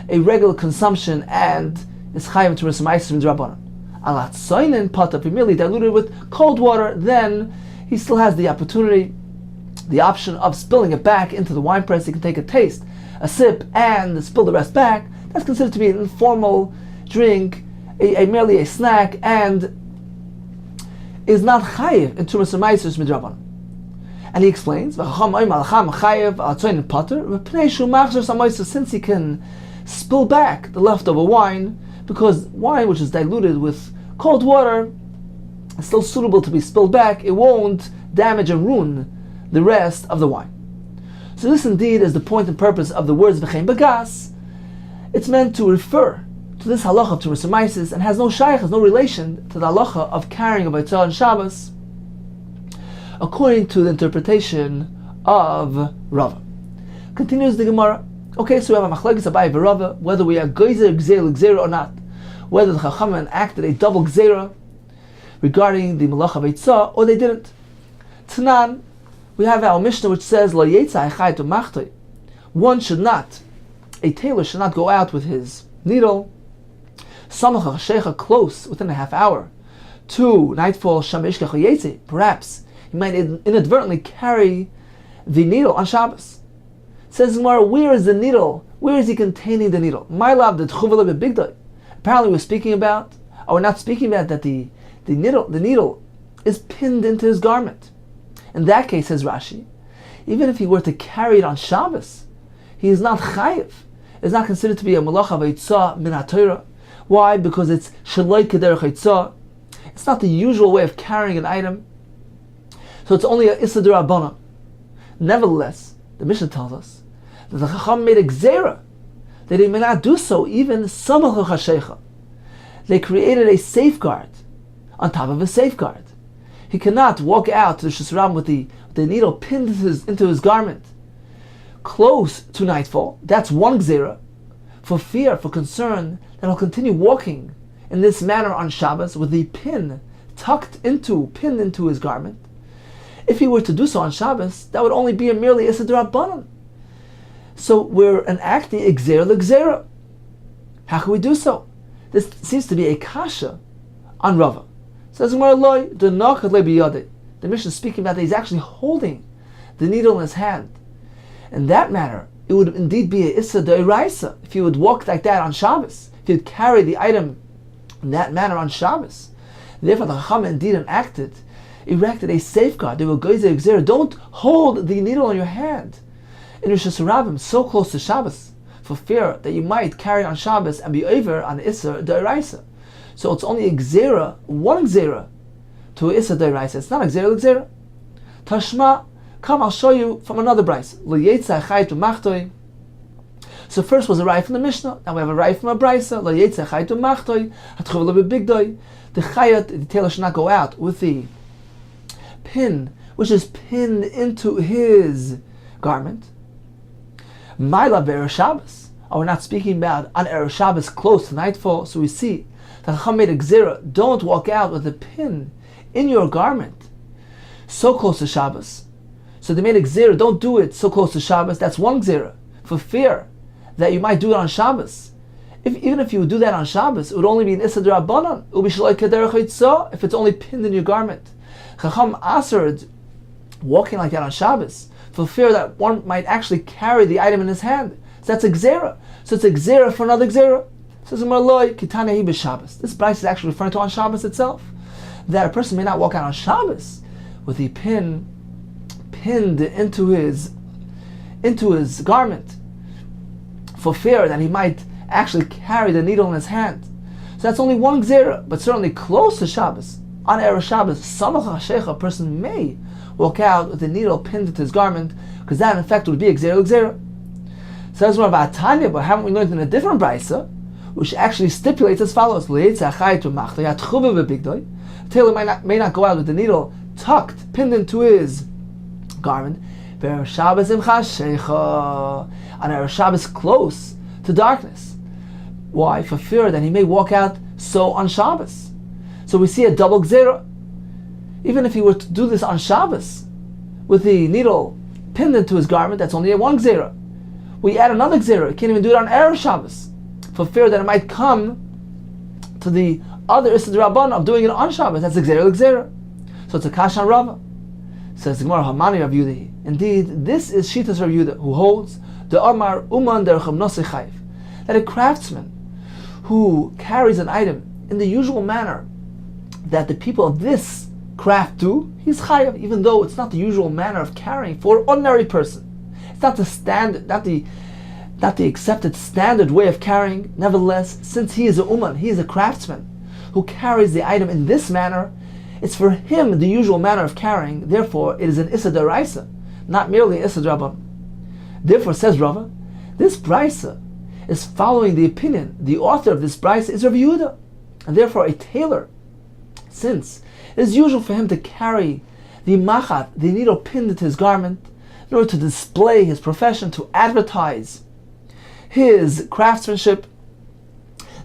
a regular consumption, and it's chayav to resmaisis min drabanan. Alatzoinen pata, if he merely diluted with cold water, then he still has the opportunity, the option of spilling it back into the wine press. He can take a taste, a sip, and spill the rest back. That's considered to be an informal drink, merely a snack, and is not chayiv in tumas ma'aser midrabanan. And he explains, since he can spill back the leftover wine, because wine which is diluted with cold water is still suitable to be spilled back, it won't damage and ruin the rest of the wine. So this indeed is the point and purpose of the words v'chein bagas. It's meant to refer to this halacha of tumas ma'aser and has no shaykh, has no relation to the halacha of carrying a baitzah on Shabbos, according to the interpretation of Rava. Continues the Gemara. Okay, so we have a machlokes Abaye v'Rava, whether we are geyser gzeira or not, whether the Chachamim acted a double gzeira regarding the malacha baitzah or they didn't. Tanan, we have our Mishnah which says lo yetza echai to machtoi. One should not, a tailor should not go out with his needle samacha shecha close within a half hour to nightfall shamishka chayetze. Perhaps he might inadvertently carry the needle on Shabbos. Says Gemara, where is the needle? Where is he containing the needle? My love, the tchuvala bebigdai. Apparently, we're not speaking about that the needle is pinned into his garment. In that case, says Rashi, even if he were to carry it on Shabbos, he is not chayiv. It's not considered to be a malacha v'yitzah min haTorah. Why? Because it's shaloi kederech yitzah. It's not the usual way of carrying an item. So it's only a issa d'Rabbanan. Nevertheless, the Mishnah tells us that the Chacham made a gzera that he may not do so even samach chashecha. They created a safeguard on top of a safeguard. He cannot walk out to the Shusram with the needle pinned into his garment close to nightfall. That's one gzera, for fear, for concern that he'll continue walking in this manner on Shabbos with the pin pinned into his garment. If he were to do so on Shabbos, that would only be a merely issa d'Rabbanan. So we're enacting a gzera l'gzera. How can we do so? This seems to be a kasha on Rava. Says Gemara loy denachad le biyadei. The Mishnah is speaking about that he's actually holding the needle in his hand. In that manner, it would indeed be a issa d'oraisa if he would walk like that on Shabbos. If he would carry the item in that manner on Shabbos. Therefore, the Chacham indeed erected a safeguard. They will geyser gzera. Don't hold the needle in your hand in Rosh Hashanah so close to Shabbos, for fear that you might carry it on Shabbos and be over on Issa D'Oraisa. So it's only a gzera, one gzera, to Issa D'Oraisa. It's not a gzera l'gzera. Tashma, come, I'll show you from another brayso. L'yetza chayit v'machtoi. So first was a raya from the Mishnah, now we have a raya from a brayso. L'yetza chayit v'machtoi, hatchuv l'bebigdoi. The chayat, the tailor should not go out with the pin, which is pinned into his garment. Maila be'er Shabbos. We're not speaking about on Erev Shabbos close to nightfall. So we see that Chacham made a gzera. Don't walk out with a pin in your garment so close to Shabbos. So they made a gzera. Don't do it so close to Shabbos. That's one gzera, for fear that you might do it on Shabbos. Even if you would do that on Shabbos, it would only be an issa d'Rabbanan. It would be shaloi kederech yitzah if it's only pinned in your garment. Chacham asered walking like that on Shabbos, for fear that one might actually carry the item in his hand. So that's a gzera. So it's a gzera for another gzera. Says Marloi Kitana Hi Shabbos. This price is actually referring to on Shabbos itself. That a person may not walk out on Shabbos with the pin pinned into his garment, for fear that he might actually carry the needle in his hand. So that's only one gzera, but certainly close to Shabbos. On Erev Shabbos, samach ha'shecha, a person may walk out with the needle pinned into his garment, because that in fact would be a gzera l'gzera. Says more about Tanya, but haven't we learned in a different brayso, which actually stipulates as follows: the tailor may not go out with the needle tucked, pinned into his garment. On Erev Shabbos close to darkness. Why? For fear that he may walk out so on Shabbos. So we see a double gzera. Even if he were to do this on Shabbos, with the needle pinned into his garment, that's only a one gzera. We add another gzera. He can't even do it on Erev Shabbos, for fear that it might come to the other Issa D'Rabbanan of doing it on Shabbos. That's a gzera. So it's a kasha on Rava. Says the Gemara, Hamani Rav Yehuda. Indeed, this is Shitas Rav Yehuda, who holds the Amar Uman Derecham Nosei Chayv, that a craftsman who carries an item in the usual manner that the people of this craft do, he's chayav, even though it's not the usual manner of carrying for an ordinary person. It's not the standard, not the accepted standard way of carrying. Nevertheless, since he is a uman, he is a craftsman who carries the item in this manner, it's for him the usual manner of carrying. Therefore, it is an issa d'oraisa, not merely an issa d'rabbanan. Therefore, says Rava, this brisa is following the opinion. The author of this brisa is Rav Yehuda, and therefore a tailor, since it is usual for him to carry the machat, the needle pinned into his garment, in order to display his profession, to advertise his craftsmanship.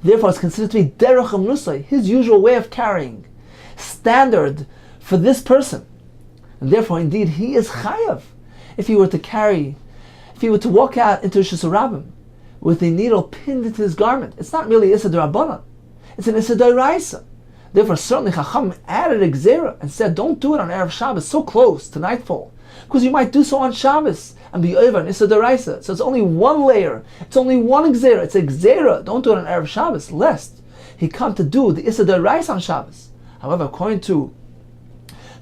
Therefore, it's considered to be derech hamnusay, his usual way of carrying, standard for this person. And therefore, indeed, he is chayav if he were to walk out into Rishus Harabim with the needle pinned into his garment. It's not merely Issa D'Rabbanan, it's an Issa D'Oraisa. Therefore, certainly Chacham added a gzera and said, don't do it on Erev Shabbos so close to nightfall, because you might do so on Shabbos and be over an Issa D'Oraisa. So it's only one layer, it's only one gzera, it's a gzera. Don't do it on Erev Shabbos, lest he come to do the Issa D'Oraisa on Shabbos. However, according to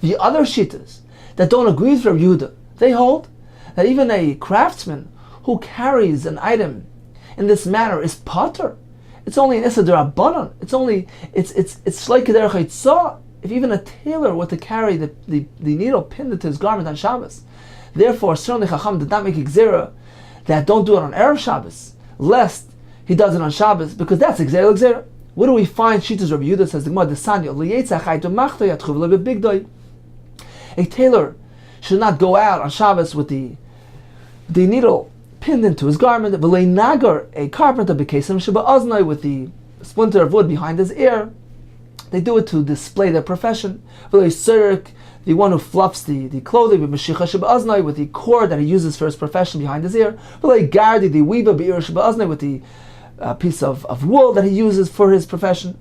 the other shittas that don't agree with Rav Yehuda, they hold that even a craftsman who carries an item in this manner is pater. It's only an issa d'Rabbanan. It's like a derech haitzah. If even a tailor were to carry the needle pinned into his garment on Shabbos. Therefore, certainly Chacham did not make a gzera that don't do it on Erev Shabbos, lest he does it on Shabbos, because that's a gzera. Where do we find Shitas Rav Yehuda? Says the Gemara, Desanyo, a tailor should not go out on Shabbos with the needle pinned into his garment. Nagar, a carpenter, with the splinter of wood behind his ear. They do it to display their profession. The one who fluffs the clothing, with the cord that he uses for his profession behind his ear. The weaver, with the piece of wool that he uses for his profession.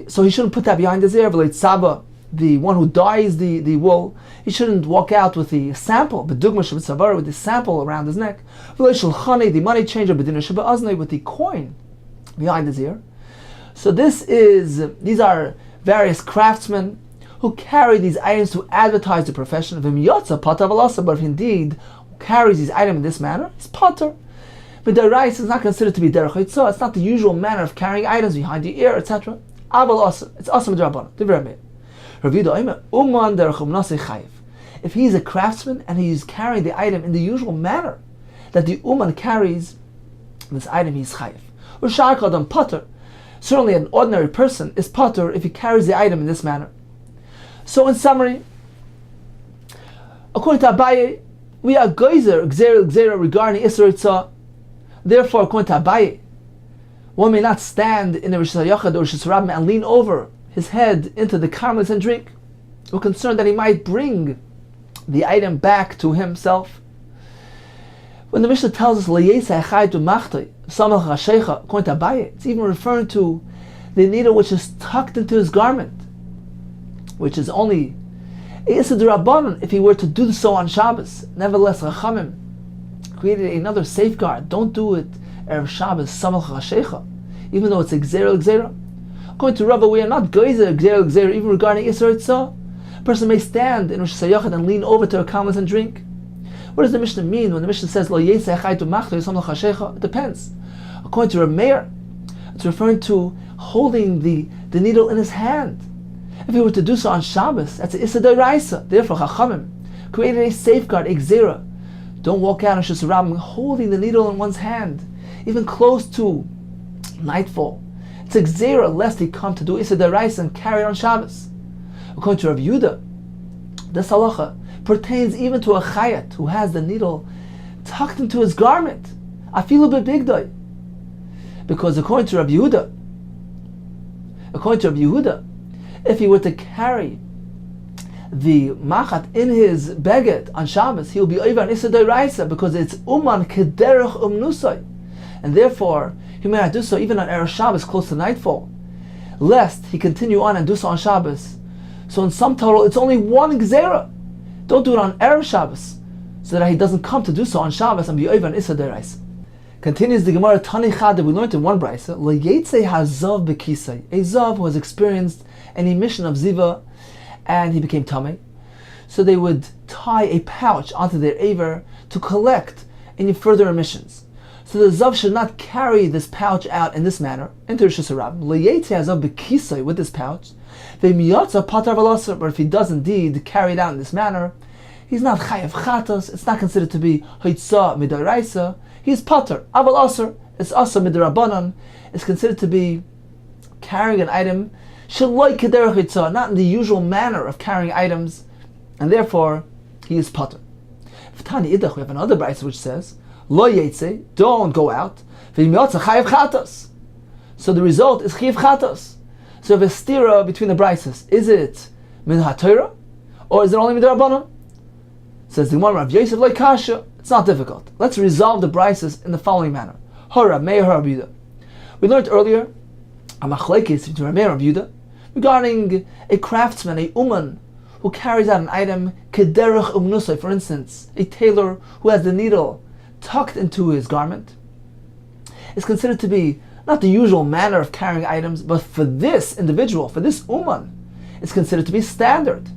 So he shouldn't put that behind his ear. The one who dyes the wool, he shouldn't walk out with the sample, with the sample around his neck. The money changer, with the coin behind his ear. So these are various craftsmen who carry these items to advertise the profession. But if indeed carries these items in this manner, it's pater. But the rice is not considered to be derech haitzah. It's not the usual manner of carrying items behind the ear, etc. It's asam d'Rabbanan. If he's a craftsman and he's carrying the item in the usual manner that the uman carries this item, he's chayiv. Pater. Certainly an ordinary person is pater if he carries the item in this manner. So in summary, according to Abaye, we are gzera regarding Isra Yitzah. Therefore, according to Abaye, one may not stand in the Rishus HaYachad or Rishus Harabim and lean over his head into the carmelets and drink. We're concerned that he might bring the item back to himself. When the Mishnah tells us according to Abaye, it's even referring to the needle which is tucked into his garment, which is only Issa D'Rabbanan if he were to do so on Shabbos. Nevertheless, Chachamim created another safeguard. Don't do it Erev Shabbos Samach HaShecha, even though it's a gzera. According to Rava, we are not geyser gzera even regarding Isra Yitzah. A person may stand in Rosh Hashanah and lean over to her camels and drink. What does the Mishnah mean when the Mishnah says Lo Yesei Chaytu Machto Yisam L'Chashecha? It depends. According to Rav Meir, it's referring to holding the needle in his hand. If he were to do so on Shabbos, that's an Issa D'Oraisa. Therefore, Chachamim created a safeguard, a gzera. Don't walk out on Rishus Harabim holding the needle in one's hand, even close to nightfall. It's a gzera lest he come to do Issa D'Oraisa and carry it on Shabbos. According to Rav Yehuda, this halacha pertains even to a chayat who has the needle tucked into his garment. Afilu bebigdoi. Because according to Rabbi Yehuda, if he were to carry the machat in his beged on Shabbos, he will be over an Issa D'Oraisa because it's uman kederech nusay, and therefore he may not do so even on Erev Shabbos close to nightfall, lest he continue on and do so on Shabbos. So in sum total, it's only one gzera. Don't do it on Erev Shabbos, so that he doesn't come to do so on Shabbos and be over an Issa D'Oraisa. Continues the Gemara Tani Chad that we learned in one brayso. Lo yetze hazav bekisai, a zav who has experienced an emission of ziva, and he became tamei. So they would tie a pouch onto their aver to collect any further emissions. So the zav should not carry this pouch out in this manner into Rishus Harabim. Lo yetze hazav bekisai, with this pouch. Ve'miyatza patar v'lasar, but if he does indeed carry it out in this manner, he's not chayav chatos. It's not considered to be hoitzah midaraisa. He's pater. Aval aser, it's aser midrabanan. It's considered to be carrying an item shaloi kederech hitzah, not in the usual manner of carrying items, and therefore he is pater. V'tani idach, we have another brayso which says lo yetze, don't go out. V'yimyotza chayav chatos. So the result is chayav chatos. So if a stira between the braysos, is it min haTorah or is it only midrabanan? Says the Gemara, Rav Yosef lo kasha. It's not difficult. Let's resolve the braysos in the following manner. Hora Meir Rav Yehuda. We learned earlier a machlekes between Rav Meir and Rav Yehuda regarding a craftsman, a uman, who carries out an item kederech umnusay. For instance, a tailor who has the needle tucked into his garment is considered to be not the usual manner of carrying items, but for this individual, for this uman, it's considered to be standard.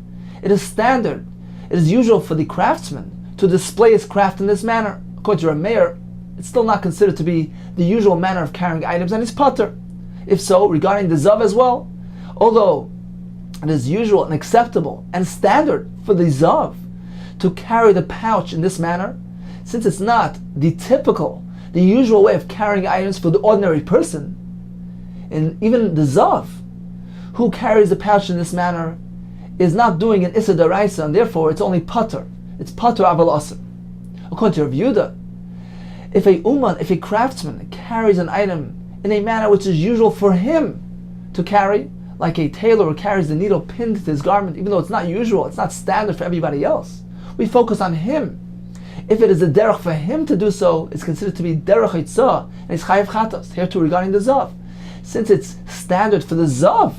It is standard. It is usual for the craftsman to display his craft in this manner. According to Rav Meir, it's still not considered to be the usual manner of carrying items, and it's pater. If so, regarding the zav as well, although it is usual and acceptable and standard for the zav to carry the pouch in this manner, since it's not the typical, the usual way of carrying items for the ordinary person, and even the zav who carries the pouch in this manner is not doing an Issa D'Oraisa, and therefore it's only pater. It's pater aval aser. According to Rav Yehuda, if a uman, if a craftsman carries an item in a manner which is usual for him to carry, like a tailor who carries the needle pinned to his garment, even though it's not usual, it's not standard for everybody else, we focus on him. If it is a derech for him to do so, it's considered to be derech hitzah, and it's chayav chatos. Here too regarding the zav, since it's standard for the zav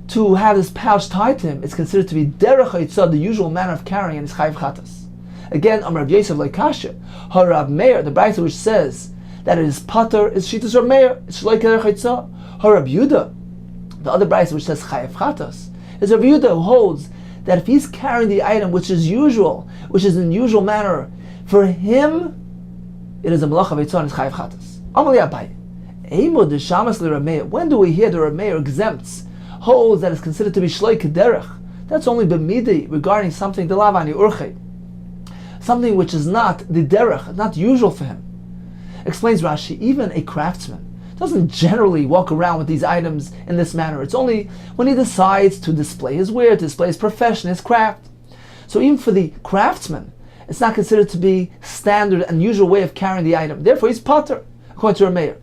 to have this pouch tied to him, it's considered to be derech hitzah, the usual manner of carrying, and it's chayav chatos. Again, Rav Yosef like kasha, Rav Meir, the brayso which says that it is pater, is shitas Rav Meir, it's shloik derech hitzah. Rav Yehuda, the other brayso which says chayav chatos, is Rav Yehuda who holds that if he's carrying the item which is usual, which is in usual manner, for him, it is a malach of eitzah and it's chayav chatos. Amali Abai, Eimod deshamas le Rav Meir. When do we hear the Rav Meir exempts, holds that it's considered to be shloik derech? That's only b'midi regarding something delavani urche, something which is not the derech, not usual for him. Explains Rashi, even a craftsman doesn't generally walk around with these items in this manner. It's only when he decides to display his wear, to display his profession, his craft. So even for the craftsman, it's not considered to be standard and usual way of carrying the item. Therefore, he's pater, according to Rav Meir.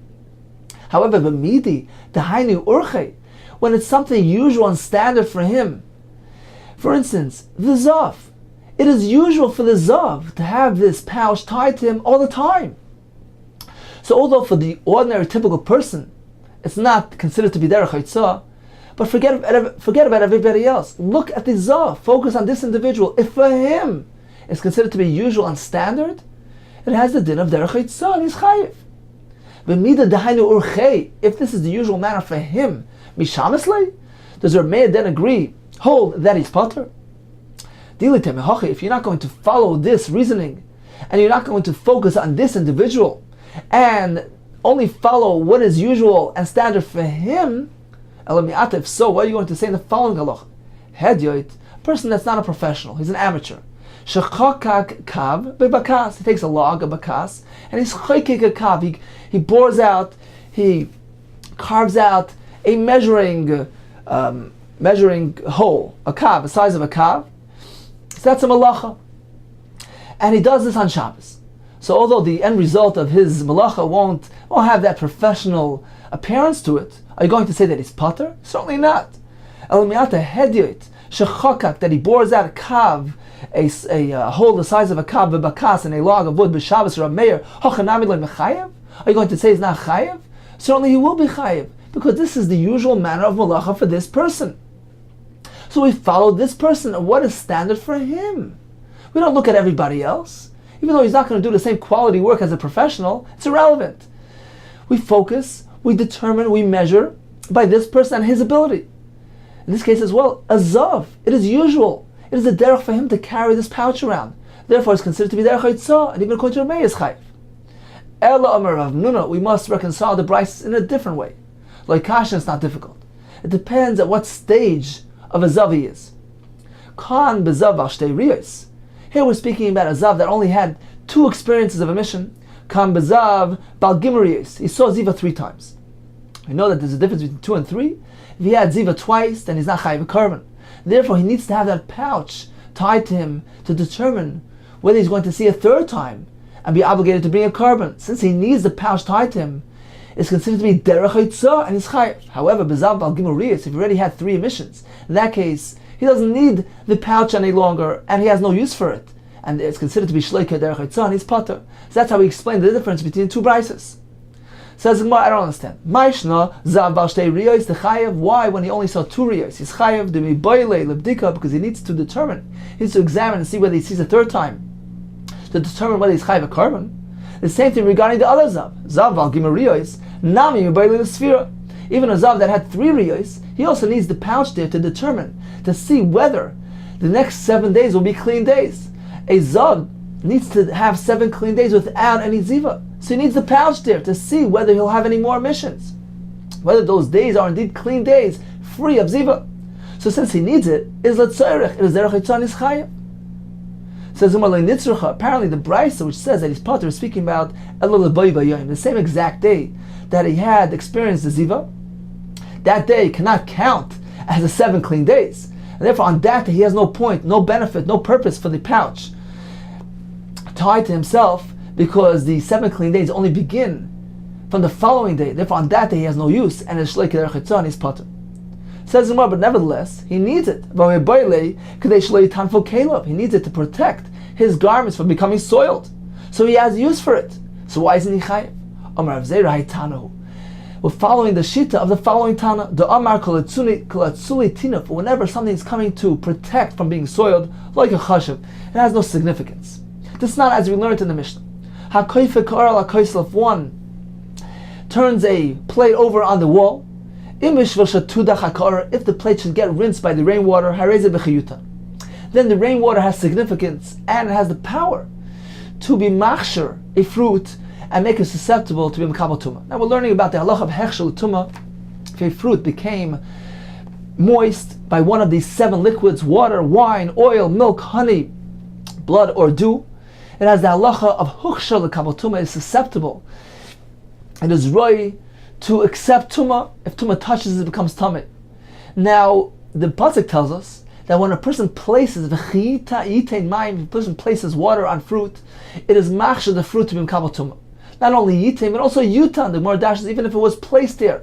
However, b'midi, dahainu urche, when it's something usual and standard for him, for instance, the zav, it is usual for the zav to have this pouch tied to him all the time. So although for the ordinary, typical person, it's not considered to be derech hitzah, but forget about everybody else. Look at the zav, focus on this individual. If for him it's considered to be usual and standard, it has the din of derech hitzah, and he's chayiv. B'mida dahainu urchei, if this is the usual manner for him, mishameslei, does Rav Meir then agree, hold that he's pater? If you're not going to follow this reasoning, and you're not going to focus on this individual, and only follow what is usual and standard for him, if so, what are you going to say in the following halach? Hedyoit, a person that's not a professional, he's an amateur. Shechakak kav bebakas, he takes a log, a bakas, and he's chokek a kav, he bores out, he carves out a measuring hole, a kav, the size of a kav. So that's a malacha. And he does this on Shabbos. So although the end result of his malacha won't have that professional appearance to it, are you going to say that he's pater? Certainly not. El mi'ata hedyot shechakak, that he bores out a kav, a hole the size of a kav, v'bakas, and a log of wood, b'Shabbos or a meir, hachanami lo mechayev? Are you going to say he's not chayev? Certainly he will be chayev, because this is the usual manner of malacha for this person. So we follow this person, and what is standard for him? We don't look at everybody else. Even though he's not going to do the same quality work as a professional, it's irrelevant. We focus, we determine, we measure by this person and his ability. In this case as well, a zav, it is usual. It is a derech for him to carry this pouch around. Therefore, it's considered to be derech haitzah, and even according to Rameh is chayiv. Ela Amar Rav Nuna, we must reconcile the brises in a different way. Like kasha, it's not difficult. It depends at what stage of a zav he is. Kan bezav al shtei riyos. Here we're speaking about a zav that only had 2 experiences of emission. Kan bezav bal gimeriyos. He saw ziva 3 times. We know that there's a difference between 2 and 3. If he had ziva twice, then he's not chayiv carbon. Therefore, he needs to have that pouch tied to him to determine whether he's going to see a 3rd time and be obligated to bring a carbon. Since he needs the pouch tied to him, it's considered to be derech haitzah and he's chayiv. However, bezav bal gimeriyos, if he already had 3 emissions, in that case, he doesn't need the pouch any longer, and he has no use for it. And it's considered to be shleika derech haitzah, and he's pater. So that's how we explain the difference between 2 brises. Says Gemara, I don't understand. Maishna zav bal shtei riyos the chayev. Why, when he only saw 2 riyos, he's chayev de miboyle lebdika, because he needs to determine, he needs to examine and see whether he sees a 3rd time to determine whether he's chayev a carbon. The same thing regarding the other zav. Zav bal gimel riyos nami miboyle l'sfira. Even a zav that had 3 riyos, he also needs the pouch there to determine, to see whether the next 7 days will be clean days. A zav needs to have 7 clean days without any ziva. So he needs the pouch there to see whether he'll have any more emissions, whether those days are indeed clean days, free of ziva. So since he needs it, is letzorech, it is derech haitzah is chayev. Says apparently the brisa which says that his pater is speaking about the same exact day that he had experienced the ziva. That day cannot count as the 7 clean days. And therefore on that day he has no point, no benefit, no purpose for the pouch tied to himself, because the 7 clean days only begin from the following day. Therefore on that day he has no use, and it's shleik derech haitzah and he's pater. Says Gemara, but nevertheless he needs it. He needs it to protect his garments from becoming soiled. So he has use for it. So why isn't he chayiv? Amar Rav Zera haytanahu. We're following the shita of the following Tana. The Amar kolatzuli tinuf. Whenever something is coming to protect from being soiled, like a chashav, it has no significance. This is not as we learned in the Mishnah. If one turns a plate over on the wall, if the plate should get rinsed by the rainwater, then the rainwater has significance and it has the power to be machshir, a fruit, and make it susceptible to be mekabel tumah. Now we're learning about the halacha of hechshel tumah. If a fruit became moist by one of these 7 liquids, water, wine, oil, milk, honey, blood, or dew, it has the halacha of huchshel lekabel tumah, is susceptible. It is roi to accept tumah. If tumah touches it, it becomes tameh. Now the pasuk tells us that when a person places water on fruit, it is machshir the fruit to be mekabel tumah. Not only yitain, but also yutan. The Gemara dashes, even if it was placed there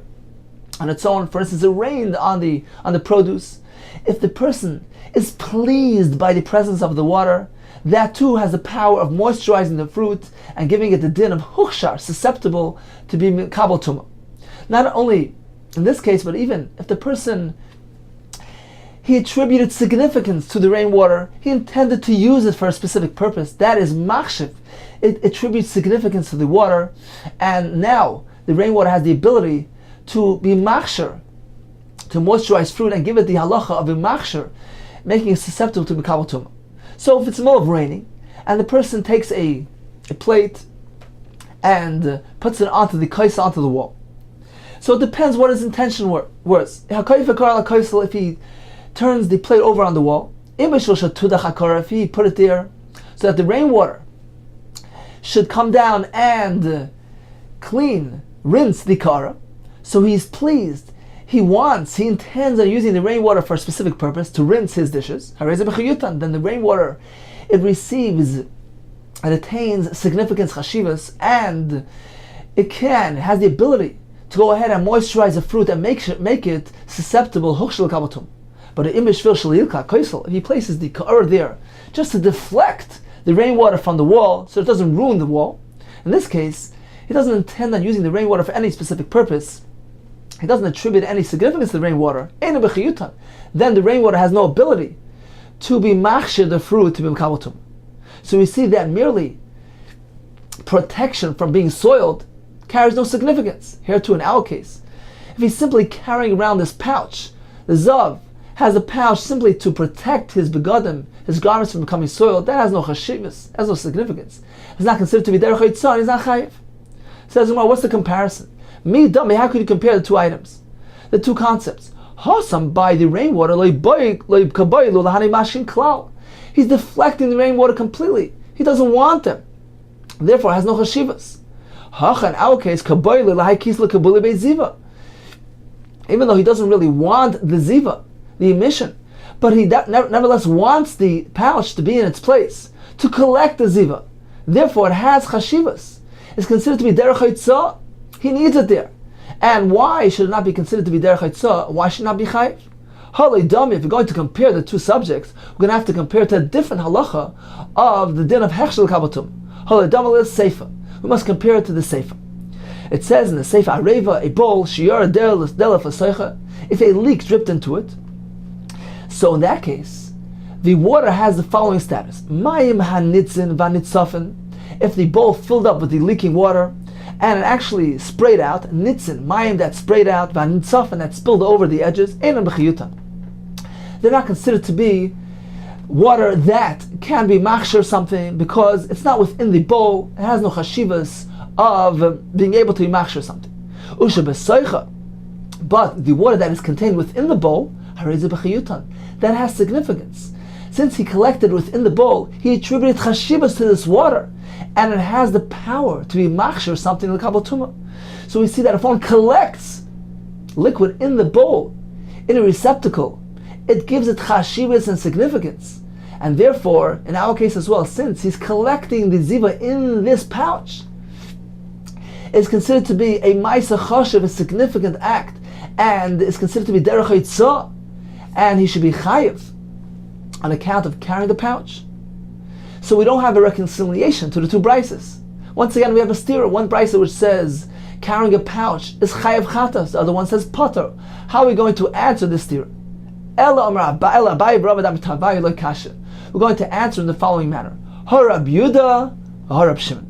on its own. For instance, it rained on the produce. If the person is pleased by the presence of the water, that too has the power of moisturizing the fruit and giving it the din of hukshar, susceptible to be mekabel tumah. Not only in this case, but even if the person, he attributed significance to the rainwater, he intended to use it for a specific purpose, that is machshiv. It attributes significance to the water, and now the rainwater has the ability to be machshir, to moisturize fruit and give it the halacha of a machshir, making it susceptible to mekabel tumah. So if it's in the middle of raining, and the person takes a plate and puts it onto the wall. So it depends what his intention was. If he turns the plate over on the wall, if he put it there so that the rainwater should come down and rinse the kara, so he's pleased, he intends on using the rainwater for a specific purpose, to rinse his dishes, then the rainwater, it receives it attains significance chashivas, and it has the ability to go ahead and moisturize the fruit and make it susceptible hukshel kabatum. But if he places the ka'ur there just to deflect the rainwater from the wall so it doesn't ruin the wall, in this case, he doesn't intend on using the rainwater for any specific purpose. He doesn't attribute any significance to the rainwater. Then the rainwater has no ability to be machshir the fruit to be mekabotum. So we see that merely protection from being soiled carries no significance. Here too in our case, if he's simply carrying around this pouch, the zav has a pouch simply to protect his begadim, his garments from becoming soiled, that has no chashivas, has no significance. It's not considered to be derech haitzah, he's not chayiv. Says, well, what's the comparison? Me dummy, how could you compare the two items? The two concepts. Hasam by the rainwater, he's deflecting the rainwater completely. He doesn't want them. Therefore, has no chashivas. In our case, even though he doesn't really want the ziva, the emission, but he nevertheless wants the pouch to be in its place, to collect the ziva. Therefore, it has chashivas. It's considered to be derech haitzah. He needs it there. And why should it not be considered to be derech haitzah? Why should it not be chayiv? Halei dami, if you're going to compare the two subjects, we're going to have to compare to a different halacha of the din of hechshel kabatum. Halei dami is seifa. We must compare it to the seifa. It says in the seifa areva, a bowl, shiyar delef l'soicha, if a leak dripped into it. So in that case, the water has the following status. Mayim hanitzin v'nitzafen. If the bowl filled up with the leaking water, and it actually sprayed out, nitzin, mayim that sprayed out, v'nitzafen that spilled over the edges, einam b'chiyutan. They're not considered to be water that can be machshir something because it's not within the bowl. It has no chashivas of being able to be machshir something. Usha b'soicha, but the water that is contained within the bowl, hareze b'chiyutan, that has significance. Since he collected within the bowl, he attributed chashivas to this water, and it has the power to be machshir something like kabatuma. So we see that if one collects liquid in the bowl, in a receptacle, it gives it chashivas and significance. And therefore, in our case as well, since he's collecting the ziva in this pouch, it's considered to be a ma'isa chashiv, a significant act, and it's considered to be derech haitzah, and he should be chayiv on account of carrying the pouch. So we don't have a reconciliation to the two brises. Once again, we have a stira. One brisa which says carrying a pouch is chayiv chatas. The other one says potter. How are we going to answer this stira? We're going to answer in the following manner. Harab Yuda, Harab Shimon.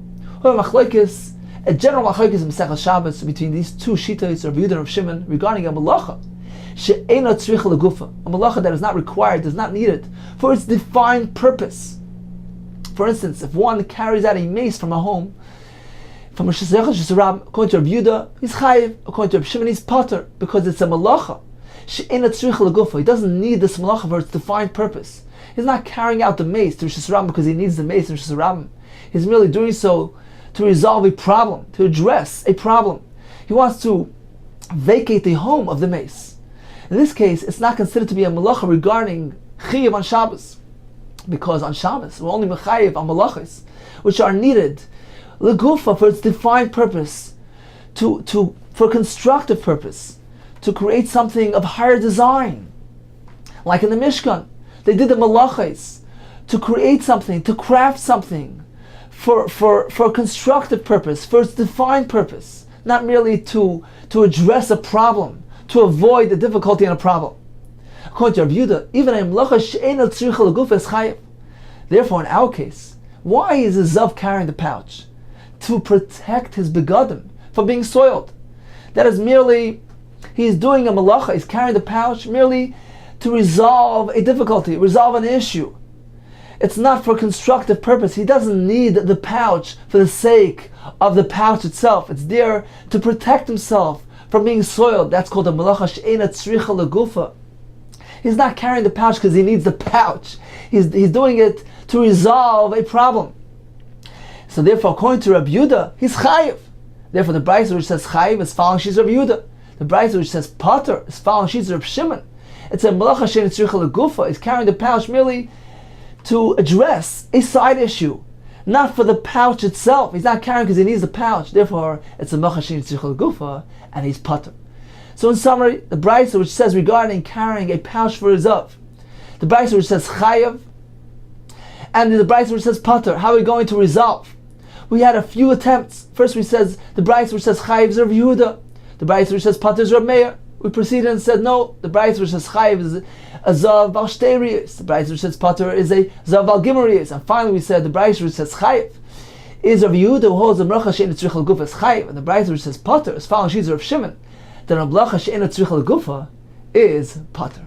A general machlokes in Masechah Shabbos between these two shitas of Yuda and Rav Shimon regarding a malacha. She'ena tzricha legufa. A malacha that is not required, does not need it for its defined purpose. For instance, if one carries out a mace from a home, from a shisarab, according to Rav Yuda, he's chayiv. According to Rav Shimon, he's potter because it's a malacha. She'ena tzricha legufa. He doesn't need this malacha for its defined purpose. He's not carrying out the mace to Rosh Hashanah because he needs the mace in Rosh Hashanah. He's merely doing so to resolve a problem, to address a problem. He wants to vacate the home of the mace. In this case, it's not considered to be a malacha regarding chiyuv on Shabbos, because on Shabbos we're only mechayiv on malachas, which are needed legufa for its defined purpose, for constructive purpose, to create something of higher design, like in the Mishkan. They did the malachas to create something, to craft something for a constructive purpose, for its defined purpose, not merely to address a problem, to avoid the difficulty in a problem. According to Rav Yuda, even a malacha she'ena tzricha legufa is chayiv. Therefore, in our case, why is a zav carrying the pouch? To protect his begadim from being soiled. That is merely, he's doing a malacha, he's carrying the pouch merely to resolve a difficulty, resolve an issue. It's not for constructive purpose. He doesn't need the pouch for the sake of the pouch itself. It's there to protect himself from being soiled. That's called a malacha she'ena tzricha legufa. He's not carrying the pouch because he needs the pouch. He's doing it to resolve a problem. So therefore, according to Rav Yuda, he's chayiv. Therefore, the brisa which says chayiv is following she's Rav Yuda. The brisa which says potter is following she's Rav Shimon. It's a malacha she'ena tzricha legufa. He's carrying the pouch merely to address a side issue, not for the pouch itself. He's not carrying because he needs the pouch. Therefore, it's a Melacha She'ein Tzricha L'Gufa, and he's patur. So in summary, the Brisa which says regarding carrying a pouch for his Zav, the Brisa which says Chayav, and the Brisa which says patur, how are we going to resolve? We had a few attempts. First we says the Brisa which says Chayav is Rav Yehuda, the Brisa which says patur is Rav Meir. We proceeded and said no, the Brisa which says Chayav is a Zav Bal Shtei Riyos, the Brisa which says patur is a Zav Bal Gimel Riyos, and finally we said the Brisa which says Chayav is Rav Yehuda who holds the Melacha She'ein Tzricha L'Gufa as Chayav, and the Brisa which says patur is following Shizur of Shimon, then a Melacha She'ein Tzricha L'Gufa is patur.